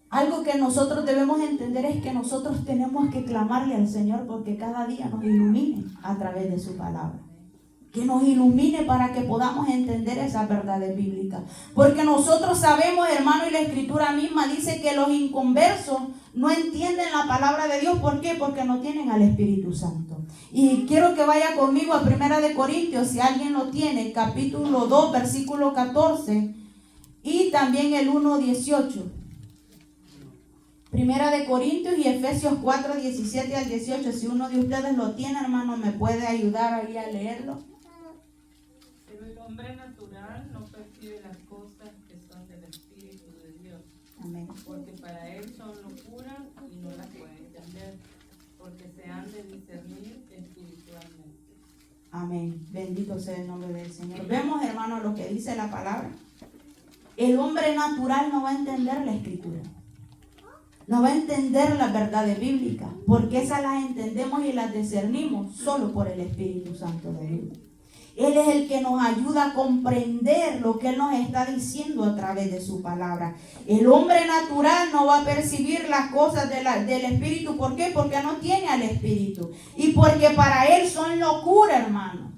algo que nosotros debemos entender es que nosotros tenemos que clamarle al Señor porque cada día nos ilumine a través de su palabra. Que nos ilumine para que podamos entender esas verdades bíblicas. Porque nosotros sabemos, hermano, y la Escritura misma dice que los inconversos no entienden la palabra de Dios. ¿Por qué? Porque no tienen al Espíritu Santo. Y quiero que vaya conmigo a 1 Corintios, si alguien lo tiene, capítulo 2, versículo 14 y también el 1:18. 1 Corintios y Efesios 4, 17 al 18. Si uno de ustedes lo tiene, hermano, me puede ayudar ahí a leerlo. Pero el hombre natural no percibe las cosas que son del Espíritu de Dios. Amén. Porque para él son locura y no las puede entender, porque se han de discernir espiritualmente. Amén. Bendito sea el nombre del Señor. Vemos, hermano, lo que dice la palabra. El hombre natural no va a entender la Escritura. No va a entender las verdades bíblicas, porque esas las entendemos y las discernimos solo por el Espíritu Santo de Dios. Él es el que nos ayuda a comprender lo que Él nos está diciendo a través de su palabra. El hombre natural no va a percibir las cosas del Espíritu. ¿Por qué? Porque no tiene al Espíritu. Y porque para él son locura, hermano.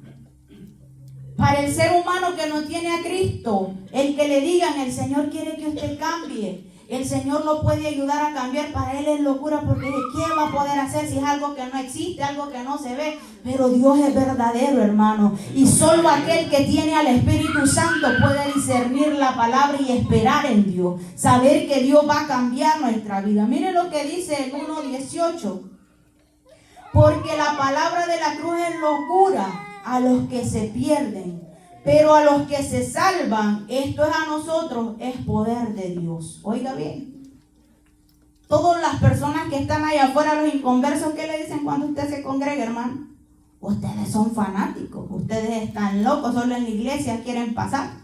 Para el ser humano que no tiene a Cristo, el que le digan, el Señor quiere que usted cambie, el Señor lo puede ayudar a cambiar, para él es locura, porque ¿qué va a poder hacer si es algo que no existe, algo que no se ve? Pero Dios es verdadero, hermano, y solo aquel que tiene al Espíritu Santo puede discernir la palabra y esperar en Dios, saber que Dios va a cambiar nuestra vida. Miren lo que dice el 1:18. Porque la palabra de la cruz es locura a los que se pierden, pero a los que se salvan, esto es a nosotros, es poder de Dios. Oiga bien, todas las personas que están allá afuera, los inconversos, ¿qué le dicen cuando usted se congrega, hermano? Ustedes son fanáticos, ustedes están locos, solo en la iglesia quieren pasar.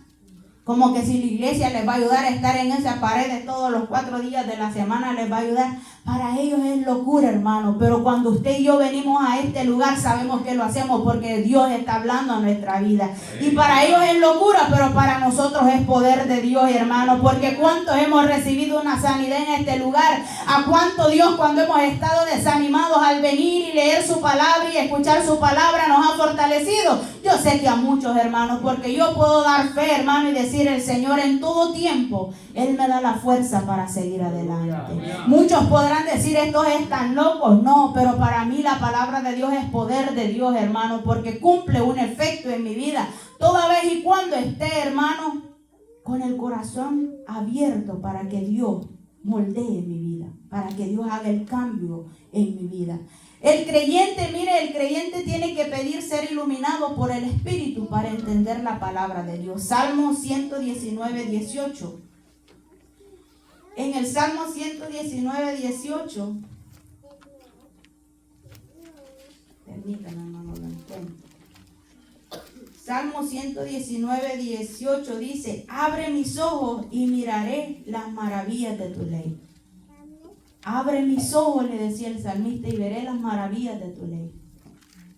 Como que si la iglesia les va a ayudar a estar en esa pared todos los 4 días de la semana, les va a ayudar. Para ellos es locura, hermano. Pero cuando usted y yo venimos a este lugar, sabemos que lo hacemos porque Dios está hablando a nuestra vida. Y para ellos es locura, pero para nosotros es poder de Dios, hermano. Porque cuántos hemos recibido una sanidad en este lugar. A cuánto Dios, cuando hemos estado desanimados, al venir y leer su palabra y escuchar su palabra, nos ha fortalecido. Yo sé que a muchos, hermanos, porque yo puedo dar fe, hermano, y decir, el Señor en todo tiempo, Él me da la fuerza para seguir adelante. Muchos podrán podrán decir, estos están locos. No, pero para mí la palabra de Dios es poder de Dios, hermano, porque cumple un efecto en mi vida. Toda vez y cuando esté, hermano, con el corazón abierto para que Dios moldee mi vida, para que Dios haga el cambio en mi vida. El creyente, mire, el creyente tiene que pedir ser iluminado por el Espíritu para entender la palabra de Dios. Salmo 119, 18. En el Salmo 119, 18. Permítanme, hermano, lo encuentro. Salmo 119, 18 dice, abre mis ojos y miraré las maravillas de tu ley. Abre mis ojos, le decía el salmista, y veré las maravillas de tu ley.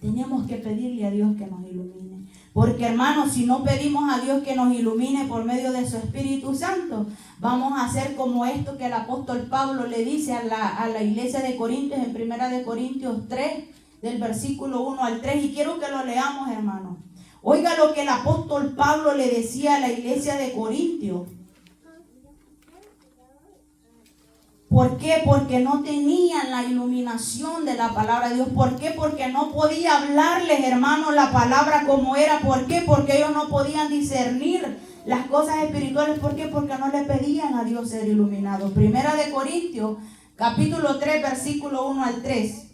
Tenemos que pedirle a Dios que nos ilumine. Porque, hermanos, si no pedimos a Dios que nos ilumine por medio de su Espíritu Santo, vamos a hacer como esto que el apóstol Pablo le dice a la iglesia de Corintios, en 1 Corintios 3, del versículo 1 al 3. Y quiero que lo leamos, hermanos. Oiga lo que el apóstol Pablo le decía a la iglesia de Corintios. ¿Por qué? Porque no tenían la iluminación de la palabra de Dios. ¿Por qué? Porque no podía hablarles, hermanos, la palabra como era. ¿Por qué? Porque ellos no podían discernir las cosas espirituales. ¿Por qué? Porque no le pedían a Dios ser iluminados. 1 Corintios, capítulo 3, versículo 1 al 3.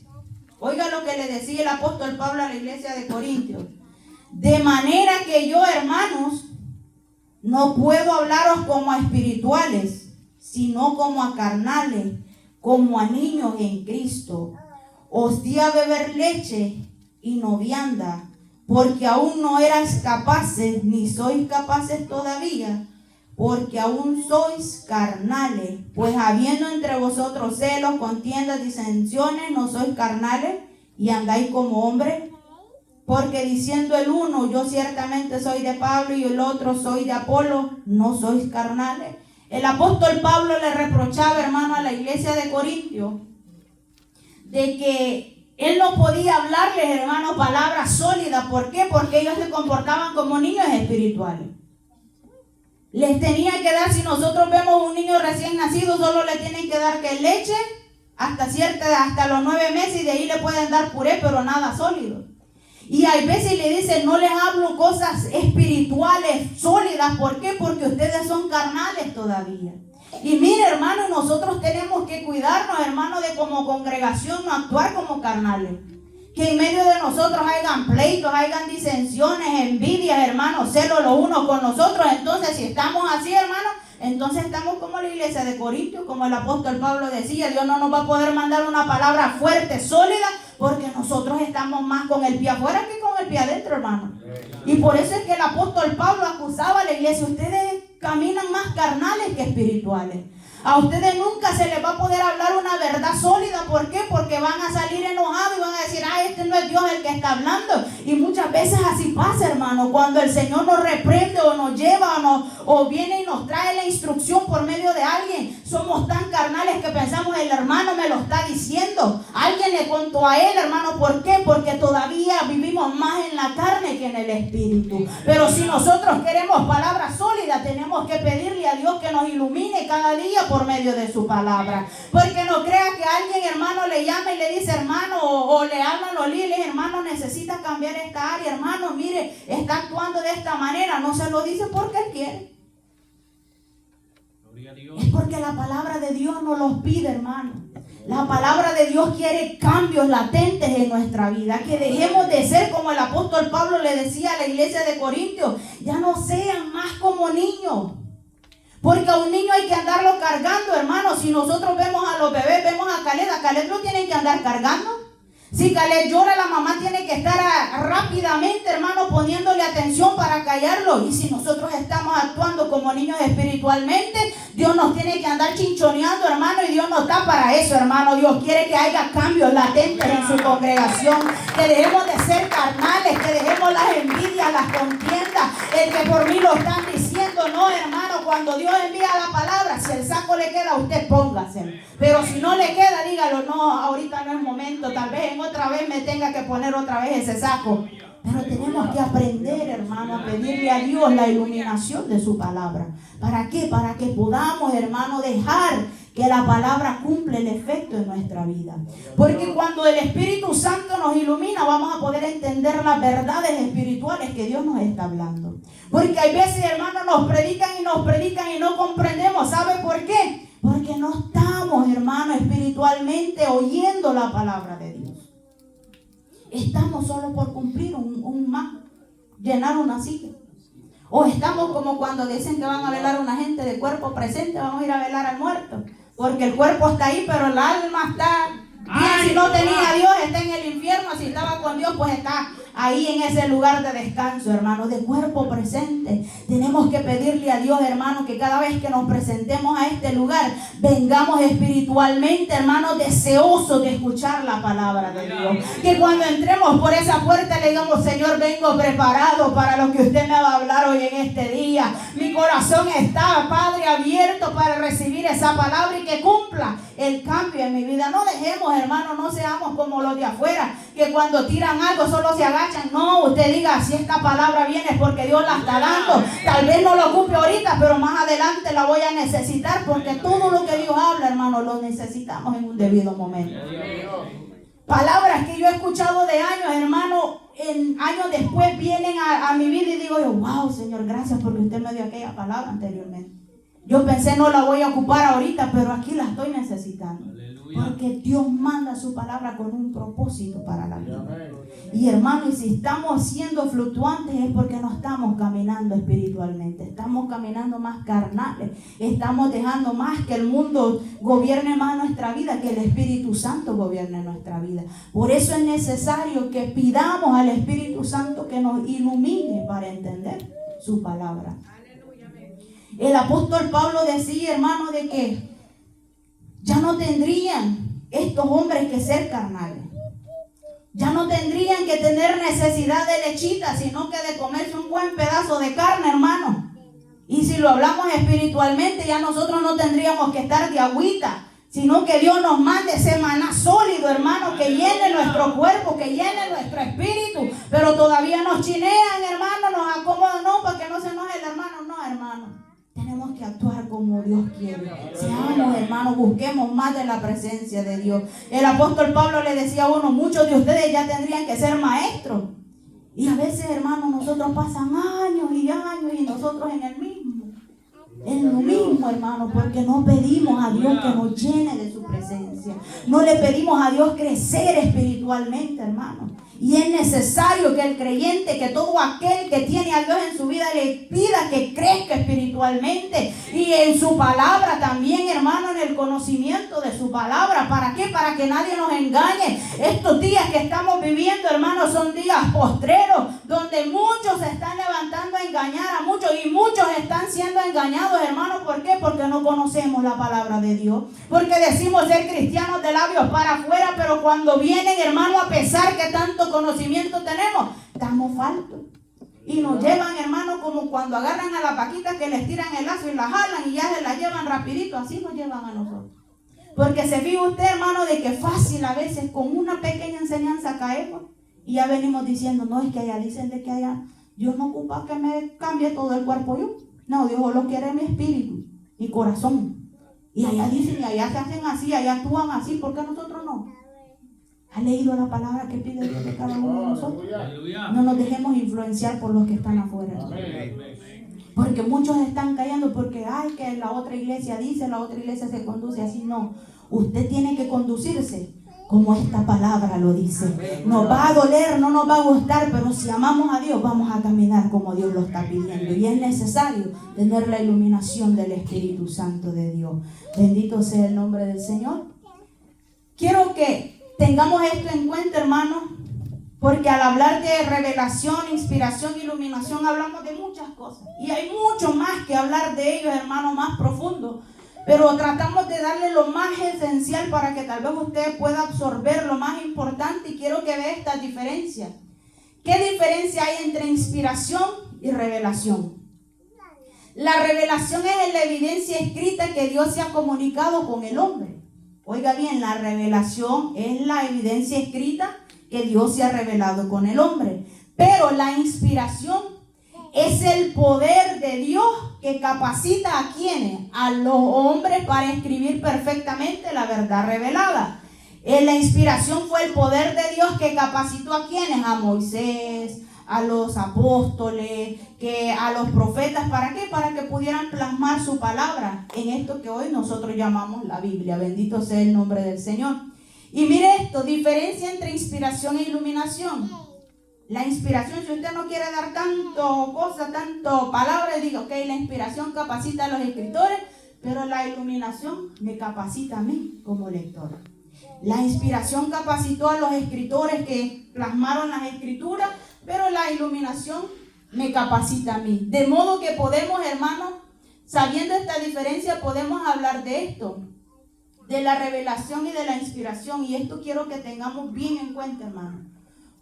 Oiga lo que le decía el apóstol Pablo a la iglesia de Corintios. De manera que yo, hermanos, no puedo hablaros como a espirituales, sino como a carnales, como a niños en Cristo. Os di a beber leche y no vianda, porque aún no eras capaces, ni sois capaces todavía, porque aún sois carnales. Pues habiendo entre vosotros celos, contiendas, disensiones, ¿no sois carnales y andáis como hombres? Porque diciendo el uno, yo ciertamente soy de Pablo, y el otro soy de Apolo, ¿no sois carnales? El apóstol Pablo le reprochaba, hermano, a la iglesia de Corintios, de que él no podía hablarles, hermano, palabras sólidas. ¿Por qué? Porque ellos se comportaban como niños espirituales. Les tenía que dar, si nosotros vemos un niño recién nacido, solo le tienen que dar que leche hasta los 9 meses, y de ahí le pueden dar puré, pero nada sólido. Y hay veces le dicen, no les hablo cosas espirituales sólidas. ¿Por qué? Porque ustedes son carnales todavía. Y mire, hermano, nosotros tenemos que cuidarnos, hermano, de como congregación no actuar como carnales. Que en medio de nosotros hayan pleitos, hayan disensiones, envidias, hermano, celos los unos con los otros. Entonces, si estamos así, hermano, entonces estamos como la iglesia de Corintios, como el apóstol Pablo decía. Dios no nos va a poder mandar una palabra fuerte, sólida, porque nosotros estamos más con el pie afuera que con el pie adentro, hermano. Y por eso es que el apóstol Pablo acusaba a la iglesia: ustedes caminan más carnales que espirituales. A ustedes nunca se les va a poder hablar una verdad sólida. ¿Por qué? Porque van a salir enojados y van a decir, este no es Dios el que está hablando. Y muchas veces así pasa, hermano. Cuando el Señor nos reprende o nos lleva o viene y nos trae la instrucción por medio de alguien, somos tan carnales que pensamos, el hermano me lo está diciendo. Alguien le contó a él, hermano. ¿Por qué? Porque todavía vivimos más en la carne que en el espíritu. Pero si nosotros queremos palabras sólidas, tenemos que pedirle a Dios que nos ilumine cada día por medio de su palabra. Porque no crea que alguien, hermano, le llama y le dice, hermano, o le hablan los líderes, hermano, necesita cambiar esta área, hermano, mire, está actuando de esta manera. No se lo dice porque él quiere. Es porque la palabra de Dios nos los pide, hermano. La palabra de Dios quiere cambios latentes en nuestra vida. Que dejemos de ser como el apóstol Pablo le decía a la iglesia de Corintios. Ya no sean más como niños. Porque a un niño hay que andarlo cargando, hermano. Si nosotros vemos a los bebés, vemos a Caleb lo tienen que andar cargando. Si Caleb llora, la mamá tiene que estar rápidamente, hermano, poniéndole atención para callarlo. Y si nosotros estamos actuando como niños espiritualmente, Dios nos tiene que andar chinchoneando, hermano, y Dios no está para eso, hermano. Dios quiere que haya cambios latentes en su congregación, que dejemos de ser carnales, que dejemos las envidias, las contiendas, el que por mí lo están diciendo. No, hermano, cuando Dios envía la palabra, si el saco le queda, usted póngase. Pero si no le queda, dígalo, no, ahorita no es momento, tal vez en otra vez me tenga que poner otra vez ese saco. Pero tenemos que aprender, hermano, a pedirle a Dios la iluminación de su palabra. ¿Para qué? Para que podamos, hermano, dejar que la palabra cumple el efecto en nuestra vida. Porque cuando el Espíritu Santo nos ilumina, vamos a poder entender las verdades espirituales que Dios nos está hablando. Porque hay veces, hermanos, nos predican y no comprendemos. ¿Sabe por qué? Porque no estamos, hermanos, espiritualmente oyendo la palabra de Dios. Estamos solo por cumplir llenar una silla. O estamos como cuando dicen que van a velar a una gente de cuerpo presente, vamos a ir a velar al muerto. Porque el cuerpo está ahí, pero el alma está bien. Si no tenía a Dios, está en el infierno. Si estaba con Dios, pues está ahí en ese lugar de descanso, hermano, de cuerpo presente. Tenemos que pedirle a Dios, hermano, que cada vez que nos presentemos a este lugar, vengamos espiritualmente, hermano, deseosos de escuchar la palabra de Dios. Que cuando entremos por esa puerta le digamos: Señor, vengo preparado para lo que usted me va a hablar hoy en este día. Mi corazón está, Padre, abierto para recibir esa palabra y que cumpla el cambio en mi vida. No dejemos, hermano, no seamos como los de afuera, que cuando tiran algo solo se agachan. No, usted diga: si esta palabra viene es porque Dios la está dando. Tal vez no lo ocupe ahorita, pero más adelante la voy a necesitar, porque todo lo que Dios habla, hermano, lo necesitamos en un debido momento. Palabras que yo he escuchado de años, hermano, en años después vienen a mi vida y digo yo: wow, Señor, gracias porque usted me dio aquella palabra anteriormente. Yo pensé no la voy a ocupar ahorita, pero aquí la estoy necesitando. Porque Dios manda su palabra con un propósito para la vida. Y hermano, y si estamos siendo fluctuantes es porque no estamos caminando espiritualmente. Estamos caminando más carnales. Estamos dejando más que el mundo gobierne más nuestra vida, que el Espíritu Santo gobierne nuestra vida. Por eso es necesario que pidamos al Espíritu Santo que nos ilumine para entender su palabra. El apóstol Pablo decía, hermano, de que ya no tendrían estos hombres que ser carnales. Ya no tendrían que tener necesidad de lechita, sino que de comerse un buen pedazo de carne, hermano. Y si lo hablamos espiritualmente, ya nosotros no tendríamos que estar de agüita, sino que Dios nos mande ese maná sólido, hermano, que llene nuestro cuerpo, que llene nuestro espíritu. Pero todavía nos chinean, hermano, nos acomodan, no, para que no se enoje el hermano. No, hermano. Tenemos que actuar como Dios quiere. Seamos, hermanos, busquemos más de la presencia de Dios. El apóstol Pablo le decía a uno: muchos de ustedes ya tendrían que ser maestros. Y a veces, hermanos, nosotros pasan años y nosotros en lo mismo, hermano, porque no pedimos a Dios que nos llene de su presencia. No le pedimos a Dios crecer espiritualmente, hermano. Y es necesario que el creyente, que todo aquel que tiene a Dios en su vida, le pida que crezca espiritualmente y en su palabra también, hermano, en el conocimiento de su palabra. ¿Para qué? Para que nadie nos engañe. Estos días que estamos viviendo, hermanos, son días postreros, donde muchos se están levantando a engañar a muchos y muchos están siendo engañados, hermanos. ¿Por qué? Porque no conocemos la palabra de Dios. Porque decimos ser cristianos de labios para afuera, pero cuando vienen, hermano, a pesar que tanto conocimiento tenemos, estamos faltos. Y nos llevan, hermano, como cuando agarran a las vaquitas que les tiran el lazo y las jalan y ya se las llevan rapidito. Así nos llevan a nosotros. Porque se fija usted, hermano, de que fácil a veces con una pequeña enseñanza caemos y ya venimos diciendo: no, es que allá dicen de que allá Dios no ocupa que me cambie todo el cuerpo yo. No, Dios solo quiere mi espíritu, mi corazón. Y allá dicen, y allá se hacen así, allá actúan así, ¿por qué nosotros no? ¿Ha leído la palabra que pide Dios de cada uno de nosotros? No nos dejemos influenciar por los que están afuera. Porque muchos están cayendo porque, ay, que la otra iglesia dice, la otra iglesia se conduce así. No, usted tiene que conducirse como esta palabra lo dice. Nos va a doler, no nos va a gustar, pero si amamos a Dios, vamos a caminar como Dios lo está pidiendo. Y es necesario tener la iluminación del Espíritu Santo de Dios. Bendito sea el nombre del Señor. Quiero que tengamos esto en cuenta, hermanos, porque al hablar de revelación, inspiración, iluminación, hablamos de muchas cosas. Y hay mucho más que hablar de ellos, hermanos, más profundo. Pero tratamos de darle lo más esencial para que tal vez usted pueda absorber lo más importante. Y quiero que vea estas diferencias. ¿Qué diferencia hay entre inspiración y revelación? La revelación es la evidencia escrita que Dios se ha comunicado con el hombre. Oiga bien, la revelación es la evidencia escrita que Dios se ha revelado con el hombre. Pero la inspiración es el poder de Dios que capacita a quienes, a los hombres para escribir perfectamente la verdad revelada. La inspiración fue el poder de Dios que capacitó a quienes, a Moisés, a los apóstoles, a los profetas. ¿Para qué? Para que pudieran plasmar su palabra en esto que hoy nosotros llamamos la Biblia. Bendito sea el nombre del Señor. Y mire esto, diferencia entre inspiración e iluminación. La inspiración, si usted no quiere dar tanto cosa, tanto palabra, diga, ok, la inspiración capacita a los escritores, pero la iluminación me capacita a mí como lector. La inspiración capacitó a los escritores que plasmaron las escrituras, pero la iluminación me capacita a mí. De modo que podemos, hermanos, sabiendo esta diferencia, podemos hablar de esto, de la revelación y de la inspiración. Y esto quiero que tengamos bien en cuenta, hermanos.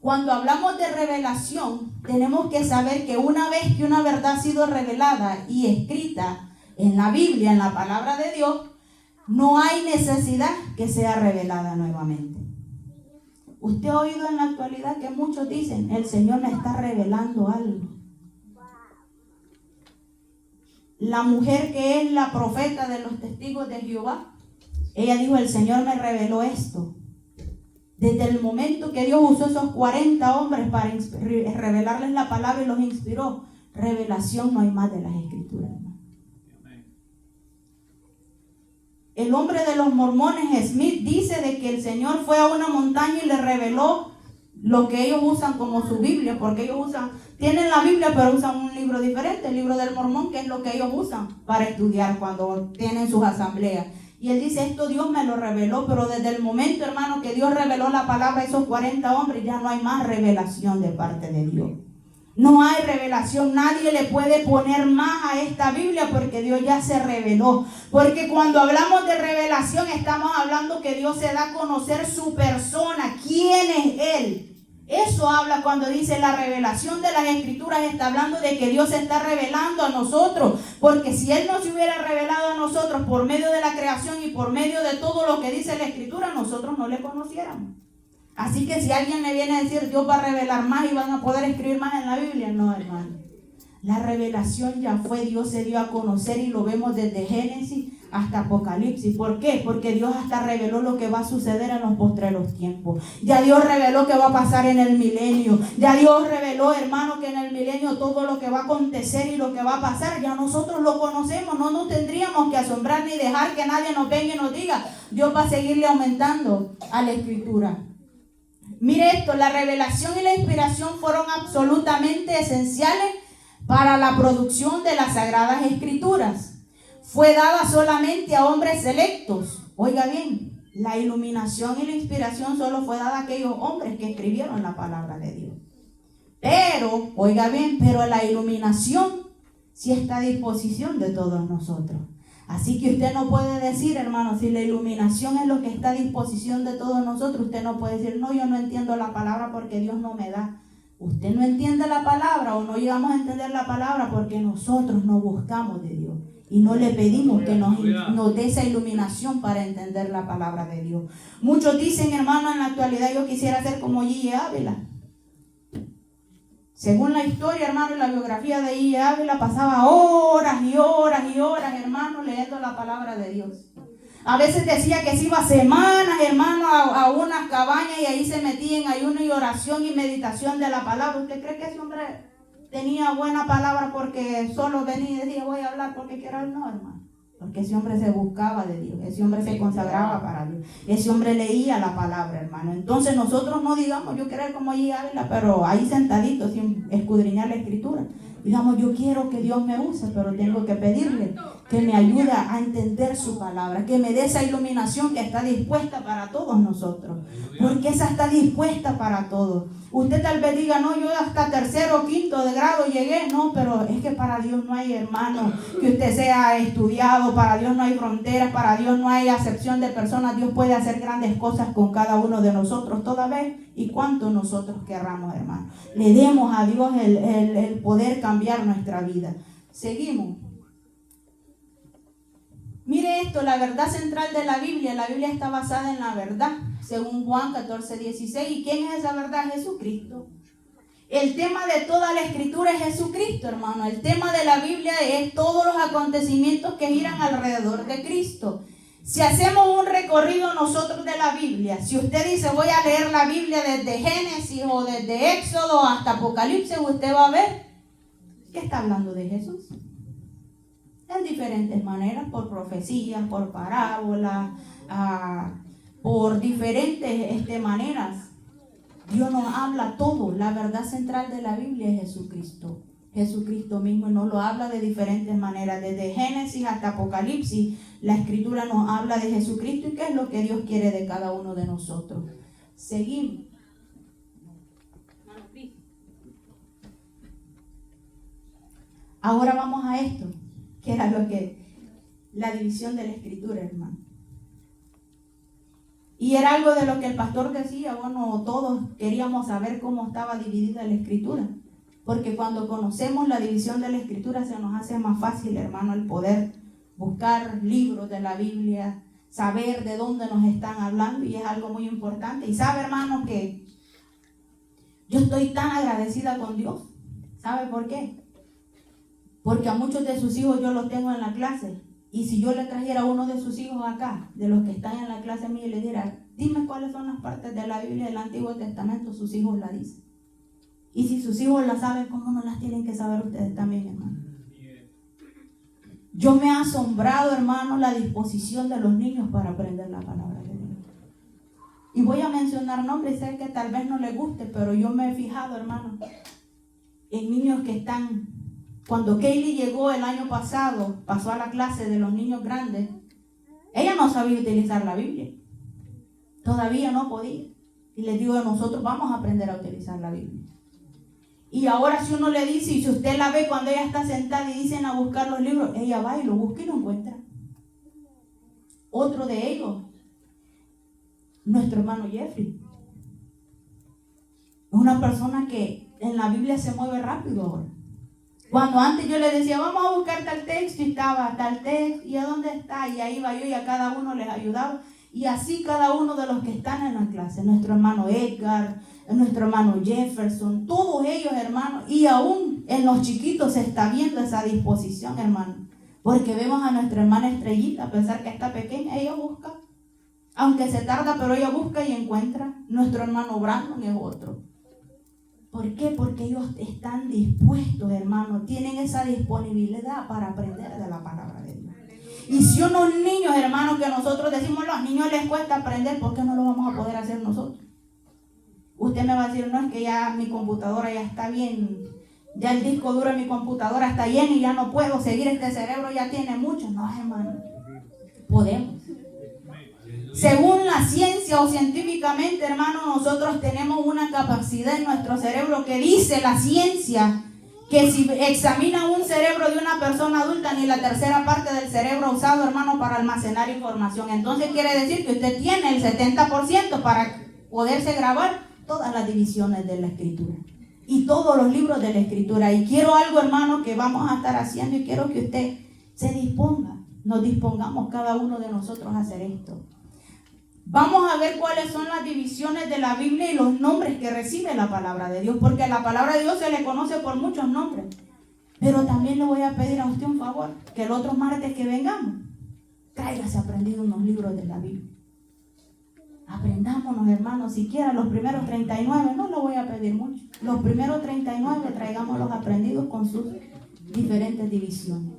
Cuando hablamos de revelación, tenemos que saber que una vez que una verdad ha sido revelada y escrita en la Biblia, en la palabra de Dios, no hay necesidad que sea revelada nuevamente. Usted ha oído en la actualidad que muchos dicen, el Señor me está revelando algo. La mujer que es la profeta de los testigos de Jehová, ella dijo, el Señor me reveló esto. Desde el momento que Dios usó esos 40 hombres para revelarles la palabra y los inspiró, revelación no hay más de las escrituras. El hombre de los mormones, Smith, dice de que el Señor fue a una montaña y le reveló lo que ellos usan como su Biblia, porque ellos tienen la Biblia pero usan un libro diferente, el libro del mormón, que es lo que ellos usan para estudiar cuando tienen sus asambleas. Y él dice, esto Dios me lo reveló, pero desde el momento, hermano, que Dios reveló la palabra a esos 40 hombres, ya no hay más revelación de parte de Dios. No hay revelación, nadie le puede poner más a esta Biblia porque Dios ya se reveló. Porque cuando hablamos de revelación estamos hablando que Dios se da a conocer su persona, quién es Él. Eso habla cuando dice la revelación de las escrituras, está hablando de que Dios se está revelando a nosotros. Porque si Él no se hubiera revelado a nosotros por medio de la creación y por medio de todo lo que dice la escritura, nosotros no le conociéramos. Así que si alguien le viene a decir Dios va a revelar más y van a poder escribir más en la Biblia, no, hermano. La revelación ya fue, Dios se dio a conocer y lo vemos desde Génesis hasta Apocalipsis. ¿Por qué? Porque Dios hasta reveló lo que va a suceder en los postreros tiempos. Ya Dios reveló que va a pasar en el milenio. Ya Dios reveló, hermano, que en el milenio todo lo que va a acontecer y lo que va a pasar, ya nosotros lo conocemos. No nos tendríamos que asombrar ni dejar que nadie nos venga y nos diga, Dios va a seguirle aumentando a la escritura. Mire esto, la revelación y la inspiración fueron absolutamente esenciales para la producción de las Sagradas Escrituras. Fue dada solamente a hombres selectos. Oiga bien, la iluminación y la inspiración solo fue dada a aquellos hombres que escribieron la palabra de Dios. Pero, oiga bien, pero la iluminación sí está a disposición de todos nosotros. Así que usted no puede decir, hermano, si la iluminación es lo que está a disposición de todos nosotros, usted no puede decir, no, yo no entiendo la palabra porque Dios no me da. Usted no entiende la palabra o no llegamos a entender la palabra porque nosotros no buscamos de Dios y no le pedimos que nos dé esa iluminación para entender la palabra de Dios. Muchos dicen, hermano, en la actualidad yo quisiera ser como G. Ávila. Según la historia, hermano, y la biografía de I. Ávila, pasaba horas y horas y horas, hermano, leyendo la palabra de Dios. A veces decía que se iba semanas, hermano, a unas cabañas y ahí se metía en ayuno y oración y meditación de la palabra. ¿Usted cree que ese hombre tenía buena palabra porque solo venía y decía voy a hablar porque quiero hablar? No, hermano. Porque ese hombre se buscaba de Dios, ese hombre se consagraba para Dios, ese hombre leía la palabra, hermano. Entonces nosotros no digamos yo quiero como G. Ávila, pero ahí sentadito sin escudriñar la escritura. Digamos yo quiero que Dios me use, pero tengo que pedirle que me ayude a entender su palabra, que me dé esa iluminación que está dispuesta para todos nosotros, porque esa está dispuesta para todos. Usted tal vez diga, no, yo hasta 3º o 5º de grado llegué. No, pero es que para Dios no hay, hermano, que usted sea estudiado. Para Dios no hay fronteras, para Dios no hay acepción de personas. Dios puede hacer grandes cosas con cada uno de nosotros toda vez y cuanto nosotros querramos, hermano. Le demos a Dios el poder cambiar nuestra vida. Seguimos. Mire esto, la verdad central de la Biblia está basada en la verdad, según Juan 14:16. ¿Y quién es esa verdad? Jesucristo. El tema de toda la escritura es Jesucristo, hermano. El tema de la Biblia es todos los acontecimientos que giran alrededor de Cristo. Si hacemos un recorrido nosotros de la Biblia, si usted dice voy a leer la Biblia desde Génesis o desde Éxodo hasta Apocalipsis, usted va a ver que está hablando de Jesús. En diferentes maneras, por profecías, por parábolas, por diferentes maneras. Dios nos habla todo. La verdad central de la Biblia es Jesucristo. Jesucristo mismo nos lo habla de diferentes maneras. Desde Génesis hasta Apocalipsis, la Escritura nos habla de Jesucristo y qué es lo que Dios quiere de cada uno de nosotros. Seguimos. Ahora vamos a esto, que era la división de la Escritura, hermano. Y era algo de lo que el pastor decía, bueno, todos queríamos saber cómo estaba dividida la Escritura. Porque cuando conocemos la división de la Escritura se nos hace más fácil, hermano, el poder buscar libros de la Biblia, saber de dónde nos están hablando, y es algo muy importante. Y sabe, hermano, que yo estoy tan agradecida con Dios. ¿Sabe por qué? Porque a muchos de sus hijos yo los tengo en la clase. Y si yo le trajera a uno de sus hijos acá, de los que están en la clase mía, y le diera, dime cuáles son las partes de la Biblia del Antiguo Testamento, sus hijos la dicen. Y si sus hijos la saben, ¿cómo no las tienen que saber ustedes también, hermano? Yo me he asombrado, hermano, la disposición de los niños para aprender la palabra de Dios. Y voy a mencionar nombres, sé que tal vez no les guste, pero yo me he fijado, hermano, en niños que están... Cuando Kaylee llegó el año pasado, pasó a la clase de los niños grandes, ella no sabía utilizar la Biblia. Todavía no podía. Y les digo, nosotros vamos a aprender a utilizar la Biblia. Y ahora si uno le dice, y si usted la ve cuando ella está sentada y dicen a buscar los libros, ella va y lo busca y lo encuentra. Otro de ellos, nuestro hermano Jeffrey. Es una persona que en la Biblia se mueve rápido ahora. Cuando antes yo le decía, vamos a buscar tal texto, y estaba tal texto, ¿y a dónde está? Y ahí iba yo y a cada uno les ayudaba. Y así cada uno de los que están en la clase, nuestro hermano Edgar, nuestro hermano Jefferson, todos ellos, hermanos, y aún en los chiquitos se está viendo esa disposición, hermano. Porque vemos a nuestra hermana Estrellita, a pesar que está pequeña, ella busca. Aunque se tarda, pero ella busca y encuentra. Nuestro hermano Brandon es otro. ¿Por qué? Porque ellos están dispuestos, hermano, tienen esa disponibilidad para aprender de la palabra de Dios. Y si unos niños, hermanos, que nosotros decimos, los niños les cuesta aprender, ¿por qué no lo vamos a poder hacer nosotros? Usted me va a decir, no, es que ya mi computadora ya está bien, ya el disco duro de mi computadora está lleno y ya no puedo seguir, este cerebro ya tiene mucho. No, hermano, podemos. Según la ciencia o científicamente, hermano, nosotros tenemos una capacidad en nuestro cerebro que dice la ciencia que si examinan un cerebro de una persona adulta, ni la tercera parte del cerebro usado, hermano, para almacenar información. Entonces quiere decir que usted tiene el 70% para poderse grabar todas las divisiones de la Escritura y todos los libros de la Escritura. Y quiero algo, hermano, que vamos a estar haciendo, y quiero que usted se disponga, nos dispongamos cada uno de nosotros a hacer esto. Vamos a ver cuáles son las divisiones de la Biblia y los nombres que recibe la palabra de Dios, porque a la palabra de Dios se le conoce por muchos nombres. Pero también le voy a pedir a usted un favor, que el otro martes que vengamos, tráigase aprendido unos libros de la Biblia. Aprendámonos, hermanos, siquiera los primeros 39, no lo voy a pedir mucho. Los primeros 39 traigámoslos aprendidos con sus diferentes divisiones.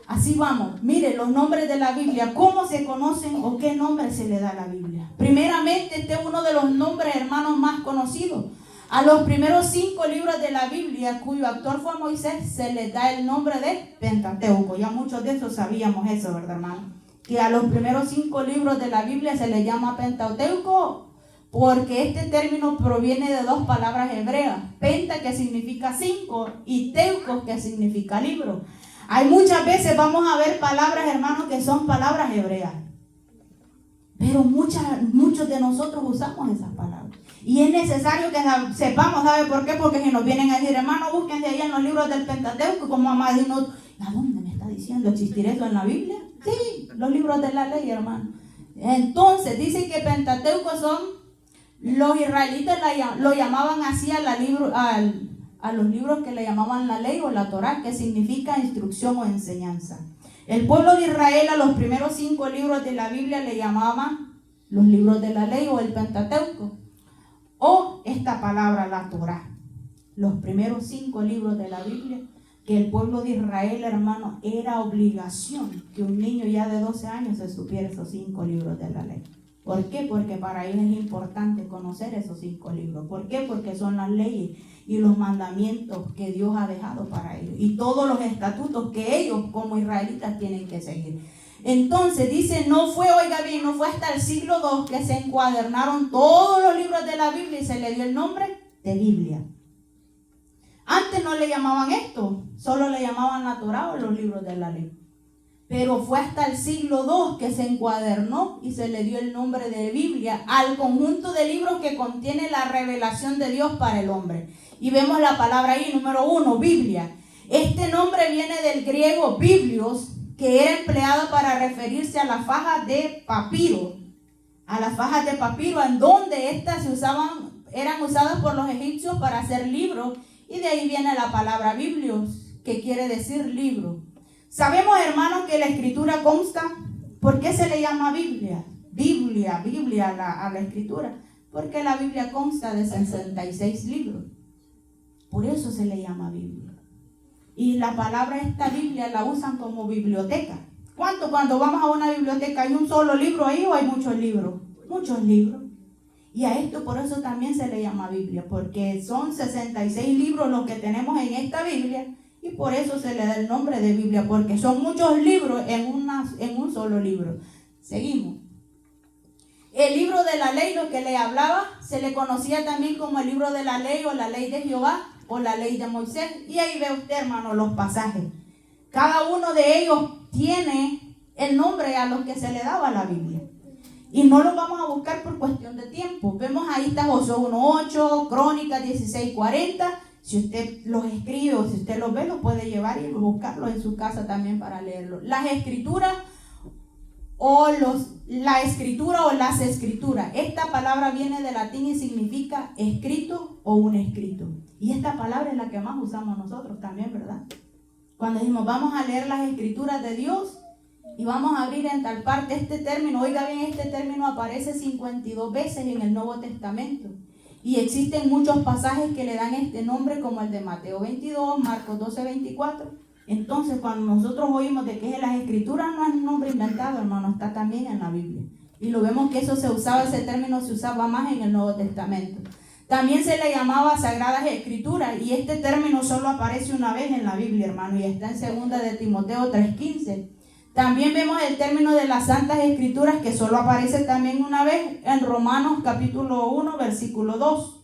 Así vamos, mire los nombres de la Biblia, cómo se conocen o qué nombre se le da a la Biblia. Primeramente, este es uno de los nombres, hermanos, más conocidos. A los primeros 5 libros de la Biblia, cuyo autor fue Moisés, se les da el nombre de Pentateuco. Ya muchos de esos sabíamos eso, ¿verdad, hermano? Que a los primeros 5 libros de la Biblia se les llama Pentateuco, porque este término proviene de 2 palabras hebreas. Penta, que significa 5, y teucos, que significa libro. Hay muchas veces vamos a ver palabras, hermanos, que son palabras hebreas. Pero muchos de nosotros usamos esas palabras. Y es necesario que sepamos, ¿sabe por qué? Porque si nos vienen a decir, hermano, búsquense allá en los libros del Pentateuco, como mamá dice, ¿a dónde me está diciendo? ¿Existir eso en la Biblia? Sí, los libros de la ley, hermano. Entonces, dice que Pentateuco son Los israelitas lo llamaban así a los libros que le llamaban la ley o la Torá, que significa instrucción o enseñanza. El pueblo de Israel a los primeros 5 libros de la Biblia le llamaban los libros de la ley o el Pentateuco, o esta palabra, la Torá. Los primeros 5 libros de la Biblia, que el pueblo de Israel, hermano, era obligación que un niño ya de 12 años se supiera esos 5 libros de la ley. ¿Por qué? Porque para ellos es importante conocer esos 5 libros. ¿Por qué? Porque son las leyes y los mandamientos que Dios ha dejado para ellos y todos los estatutos que ellos como israelitas tienen que seguir. Entonces dice, no fue hasta el siglo II que se encuadernaron todos los libros de la Biblia y se le dio el nombre de Biblia. Antes no le llamaban esto, solo le llamaban la Torá o los libros de la ley. Pero fue hasta el siglo II que se encuadernó y se le dio el nombre de Biblia al conjunto de libros que contiene la revelación de Dios para el hombre. Y vemos la palabra ahí, número 1, Biblia. Este nombre viene del griego biblios, que era empleado para referirse a las fajas de papiro. A las fajas de papiro, en donde estas eran usadas por los egipcios para hacer libros. Y de ahí viene la palabra biblios, que quiere decir libro. Sabemos, hermanos, que la escritura consta. ¿Por qué se le llama Biblia? Biblia a la escritura. Porque la Biblia consta de 66 libros. Por eso se le llama Biblia. Y la palabra esta Biblia la usan como biblioteca. ¿Cuánto cuando vamos a una biblioteca hay un solo libro ahí o hay muchos libros? Muchos libros. Y a esto por eso también se le llama Biblia, porque son 66 libros los que tenemos en esta Biblia y por eso se le da el nombre de Biblia, porque son muchos libros en un solo libro. Seguimos. El libro de la ley, lo que le hablaba, se le conocía también como el libro de la ley o la ley de Jehová o la ley de Moisés. Y ahí ve usted, hermano, los pasajes. Cada uno de ellos tiene el nombre a los que se le daba la Biblia. Y no los vamos a buscar por cuestión de tiempo. Vemos ahí está Josué 1:8, Crónicas 16:40. Si usted los escribe o si usted los ve, los puede llevar y buscarlos en su casa también para leerlo. Las escrituras o la escritura o las escrituras. Esta palabra viene del latín y significa escrito o un escrito. Y esta palabra es la que más usamos nosotros también, ¿verdad? Cuando decimos vamos a leer las escrituras de Dios y vamos a abrir en tal parte este término. Oiga bien, este término aparece 52 veces en el Nuevo Testamento. Y existen muchos pasajes que le dan este nombre, como el de Mateo 22, Marcos 12:24. Entonces, cuando nosotros oímos de que es las escrituras, no es un nombre inventado, hermano, está también en la Biblia. Y lo vemos que ese término se usaba más en el Nuevo Testamento. También se le llamaba Sagradas Escrituras, y este término solo aparece una vez en la Biblia, hermano, y está en 2 de Timoteo 3:15. También vemos el término de las Santas Escrituras, que solo aparece también una vez en Romanos capítulo 1, versículo 2.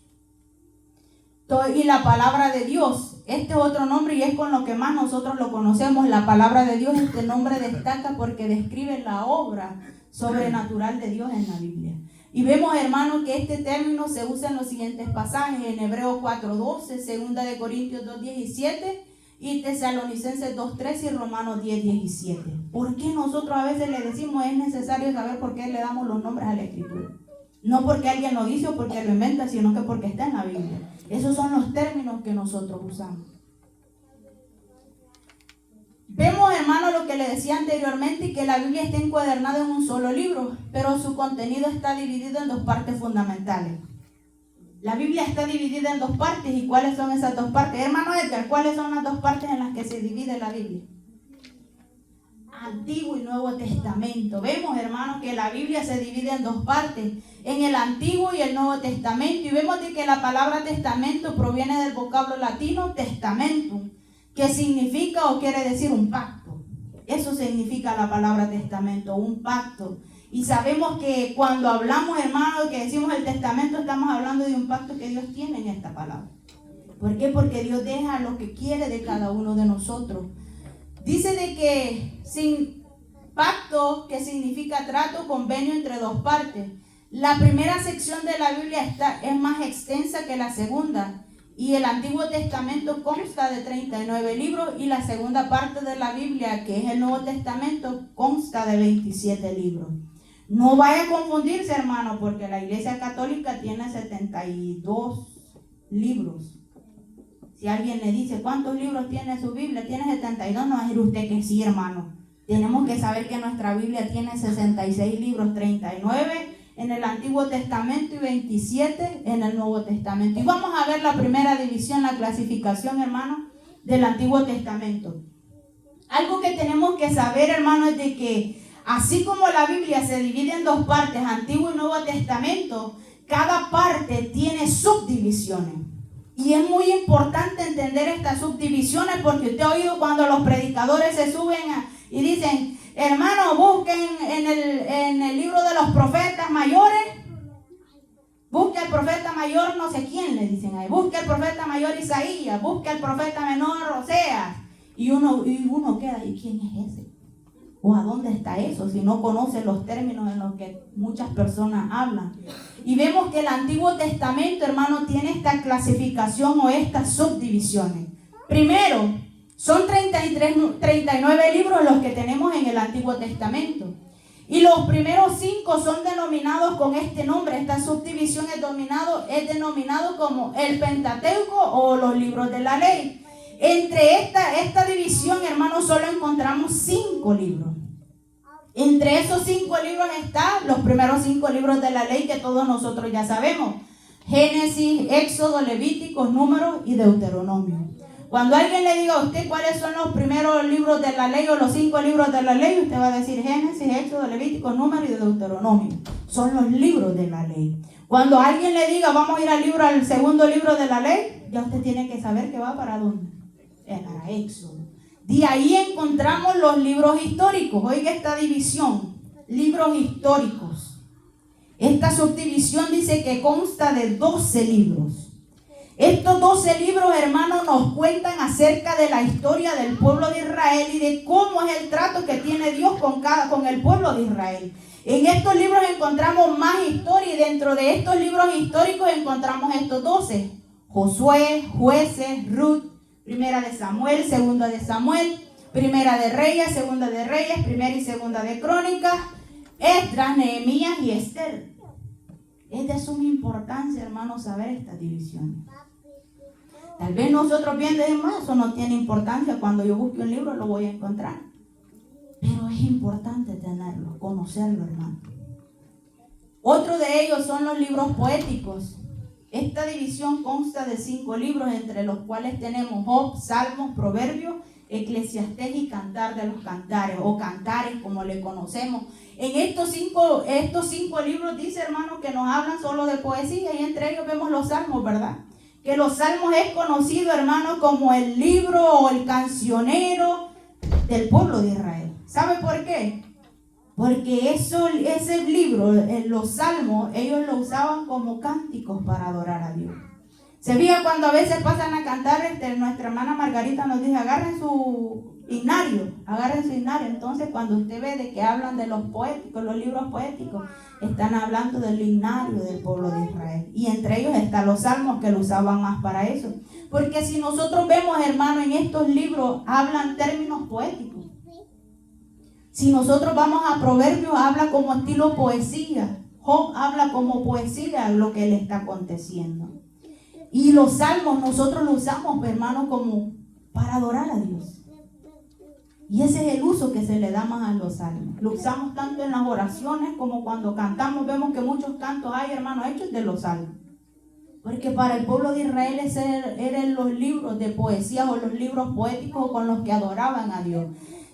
Y la palabra de Dios, este es otro nombre y es con lo que más nosotros lo conocemos. La palabra de Dios, este nombre destaca porque describe la obra sobrenatural de Dios en la Biblia. Y vemos, hermanos, que este término se usa en los siguientes pasajes: en Hebreos 4:12, 2 de Corintios 2:17 y Tesalonicenses 2:13 y Romanos 10:17. ¿Por qué nosotros a veces le decimos es necesario saber por qué le damos los nombres a la escritura? No porque alguien lo dice o porque lo inventa, sino que porque está en la Biblia. Esos son los términos que nosotros usamos. Vemos, hermano, lo que le decía anteriormente, que la Biblia está encuadernada en un solo libro, pero su contenido está dividido en 2 partes fundamentales. La Biblia está dividida en 2 partes. ¿Y cuáles son esas 2 partes? Hermano Edgar, ¿cuáles son las 2 partes en las que se divide la Biblia? Antiguo y Nuevo Testamento. Vemos, hermanos, que la Biblia se divide en 2 partes, en el Antiguo y el Nuevo Testamento. Y vemos de que la palabra testamento proviene del vocablo latino testamentum, que significa o quiere decir un pacto. Eso significa la palabra testamento, un pacto. Y sabemos que cuando hablamos, hermanos, que decimos el testamento, estamos hablando de un pacto que Dios tiene en esta palabra. ¿Por qué? Porque Dios deja lo que quiere de cada uno de nosotros. Dice de que sin pacto, que significa trato, convenio entre 2 partes. La primera sección de la Biblia es más extensa que la segunda. Y el Antiguo Testamento consta de 39 libros y la segunda parte de la Biblia, que es el Nuevo Testamento, consta de 27 libros. No vaya a confundirse, hermano, porque la Iglesia Católica tiene 72 libros. Si alguien le dice, ¿cuántos libros tiene su Biblia? Tiene 72, no va a decir usted que sí, hermano. Tenemos que saber que nuestra Biblia tiene 66 libros, 39 en el Antiguo Testamento y 27 en el Nuevo Testamento. Y vamos a ver la primera división, la clasificación, hermano, del Antiguo Testamento. Algo que tenemos que saber, hermano, es de que así como la Biblia se divide en dos partes, Antiguo y Nuevo Testamento, cada parte tiene subdivisiones. Y es muy importante entender estas subdivisiones, porque usted ha oído cuando los predicadores se suben y dicen, hermano, busquen en el libro de los profetas mayores, busque al profeta mayor no sé quién, le dicen ahí, busque al profeta mayor Isaías, busque al profeta menor Oseas, y uno queda, ¿y quién es ese? ¿O a dónde está eso? Si no conoce los términos en los que muchas personas hablan. Y vemos que el Antiguo Testamento, hermano, tiene esta clasificación o estas subdivisiones. Primero, son 39 libros los que tenemos en el Antiguo Testamento. Y los primeros 5 son denominados con este nombre. Esta subdivisión es denominado como el Pentateuco o los libros de la ley. Entre esta división, hermanos, solo encontramos 5 libros. Entre esos 5 libros están los primeros 5 libros de la ley que todos nosotros ya sabemos. Génesis, Éxodo, Levíticos, Números y Deuteronomio. Cuando alguien le diga a usted cuáles son los primeros libros de la ley o los 5 libros de la ley, usted va a decir Génesis, Éxodo, Levíticos, Números y Deuteronomio. Son los libros de la ley. Cuando alguien le diga vamos a ir al segundo libro de la ley, ya usted tiene que saber que va para dónde. Para Éxodo. De ahí encontramos los libros históricos. Oiga esta división, libros históricos. Esta subdivisión dice que consta de 12 libros. Estos 12 libros, hermanos, nos cuentan acerca de la historia del pueblo de Israel y de cómo es el trato que tiene Dios con el pueblo de Israel. En estos libros encontramos más historia y dentro de estos libros históricos encontramos estos 12. Josué, Jueces, Ruth, Primera de Samuel, Segunda de Samuel, Primera de Reyes, Segunda de Reyes, Primera y Segunda de Crónicas, Esdras, Nehemías y Esther. Es de suma importancia, hermanos, saber estas divisiones. Tal vez nosotros bien decimos, eso no tiene importancia, cuando yo busque un libro lo voy a encontrar. Pero es importante tenerlo, conocerlo, hermano. Otro de ellos son los libros poéticos. Esta división consta de 5 libros, entre los cuales tenemos Job, Salmos, Proverbios, Eclesiastés y Cantar de los Cantares, o Cantares como le conocemos. En estos cinco libros dice, hermano, que nos hablan solo de poesía, y entre ellos vemos los Salmos, ¿verdad? Que los Salmos es conocido, hermano, como el libro o el cancionero del pueblo de Israel. ¿Sabe por qué? Porque ese libro, los Salmos, ellos lo usaban como cánticos para adorar a Dios. Se fija cuando a veces pasan a cantar, nuestra hermana Margarita nos dice, agarren su himnario. Entonces cuando usted ve de que hablan de los poéticos, los libros poéticos, están hablando del himnario del pueblo de Israel. Y entre ellos están los Salmos, que lo usaban más para eso. Porque si nosotros vemos, hermano, en estos libros hablan términos poéticos. Si nosotros vamos a Proverbios, habla como estilo poesía. Job habla como poesía lo que le está aconteciendo. Y los Salmos nosotros los usamos, hermano, como para adorar a Dios. Y ese es el uso que se le da más a los Salmos. Lo usamos tanto en las oraciones como cuando cantamos. Vemos que muchos cantos hay, hermano, hechos de los Salmos. Porque para el pueblo de Israel eran los libros de poesía o los libros poéticos con los que adoraban a Dios.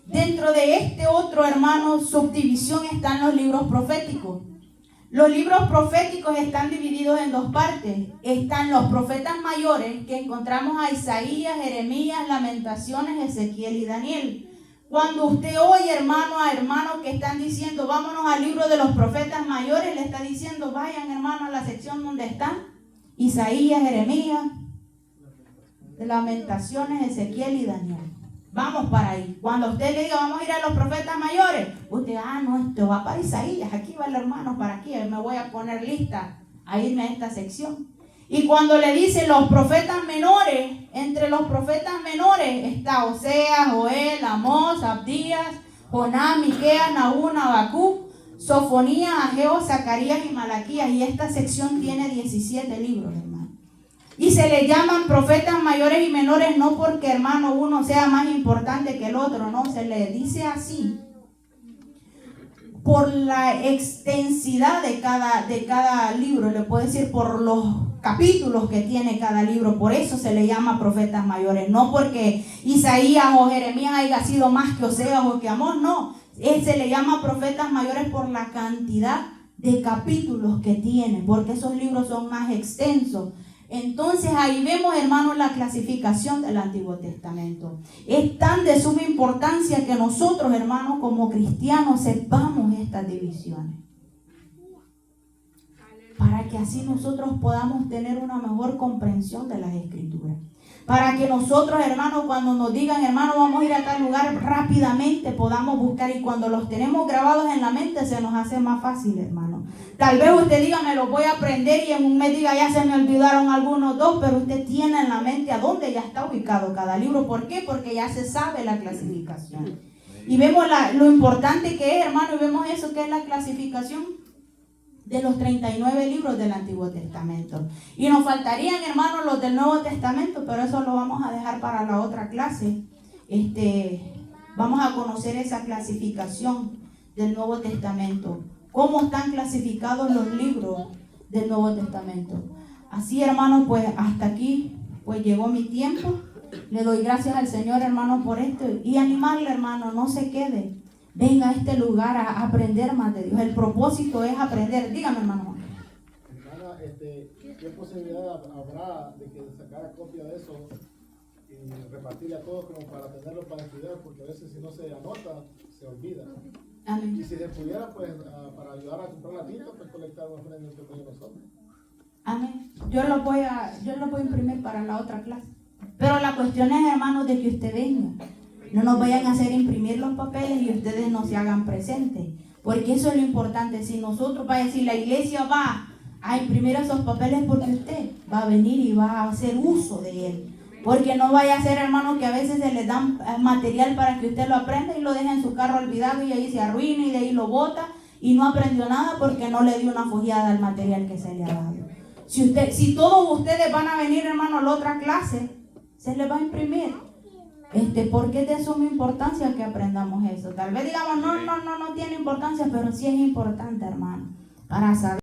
Dentro de este otro, hermano, subdivisión están los libros proféticos. Los libros proféticos están divididos en dos partes. Están los profetas mayores, que encontramos a Isaías, Jeremías, Lamentaciones, Ezequiel y Daniel. Cuando usted oye, hermano, a hermanos que están diciendo, vámonos al libro de los profetas mayores, le está diciendo, vayan, hermano, a la sección donde están Isaías, Jeremías, Lamentaciones, Ezequiel y Daniel. Vamos para ahí. Cuando usted le diga, vamos a ir a los profetas mayores, usted, no, esto va para Isaías, aquí va el hermano, para aquí, me voy a poner lista a irme a esta sección. Y cuando le dice los profetas menores, entre los profetas menores está Oseas, Joel, Amós, Abdías, Jonás, Miqueas, Nahum, Habacuc, Sofonía, Ageo, Zacarías y Malaquías. Y esta sección tiene 17 libros, hermano. Y se le llaman profetas mayores y menores, no porque, hermano, uno sea más importante que el otro, no, se le dice así por la extensidad de cada libro, le puedo decir por los capítulos que tiene cada libro, por eso se le llama profetas mayores, no porque Isaías o Jeremías haya sido más que Oseas o que Amós, no, se le llama profetas mayores por la cantidad de capítulos que tiene, porque esos libros son más extensos. Entonces ahí vemos, hermanos, la clasificación del Antiguo Testamento. Es tan de suma importancia que nosotros, hermanos, como cristianos, sepamos estas divisiones, para que así nosotros podamos tener una mejor comprensión de las Escrituras. Para que nosotros, hermanos, cuando nos digan, hermano, vamos a ir a tal lugar, rápidamente podamos buscar, y cuando los tenemos grabados en la mente se nos hace más fácil, hermano. Tal vez usted diga, me lo voy a aprender, y en un mes diga, ya se me olvidaron algunos dos, pero usted tiene en la mente a dónde ya está ubicado cada libro. ¿Por qué? Porque ya se sabe la clasificación. Y vemos lo importante que es, hermano, y vemos eso que es la clasificación de los 39 libros del Antiguo Testamento. Y nos faltarían, hermanos, los del Nuevo Testamento, pero eso lo vamos a dejar para la otra clase. Vamos a conocer esa clasificación del Nuevo Testamento. Cómo están clasificados los libros del Nuevo Testamento. Así, hermanos, pues hasta aquí pues llegó mi tiempo. Le doy gracias al Señor, hermano, por esto. Y animarle, hermano, no se quede. Venga a este lugar a aprender más de Dios. El propósito es aprender. Dígame, hermano. Hermana, ¿qué posibilidad habrá de que sacara copia de eso y repartirle a todos como para tenerlo para estudiar? Porque a veces si no se anota, se olvida. Amén. Y si se pudiera, pues, para ayudar a comprar la tinta, pues colectar una ofrenda entre todos nosotros. Amén. Yo lo voy a imprimir para la otra clase. Pero la cuestión es, hermanos, de que usted venga. No nos vayan a hacer imprimir los papeles y ustedes no se hagan presentes. Porque eso es lo importante. Si nosotros, va a decir, la iglesia va a imprimir esos papeles, porque usted va a venir y va a hacer uso de él. Porque no vaya a ser, hermano, que a veces se les dan material para que usted lo aprenda y lo deje en su carro olvidado y ahí se arruina y de ahí lo bota y no aprendió nada porque no le dio una fogueada al material que se le ha dado. Si todos ustedes van a venir, hermano, a la otra clase, se les va a imprimir. Porque es de suma importancia que aprendamos eso. Tal vez digamos, no tiene importancia, pero sí es importante, hermano, para saber.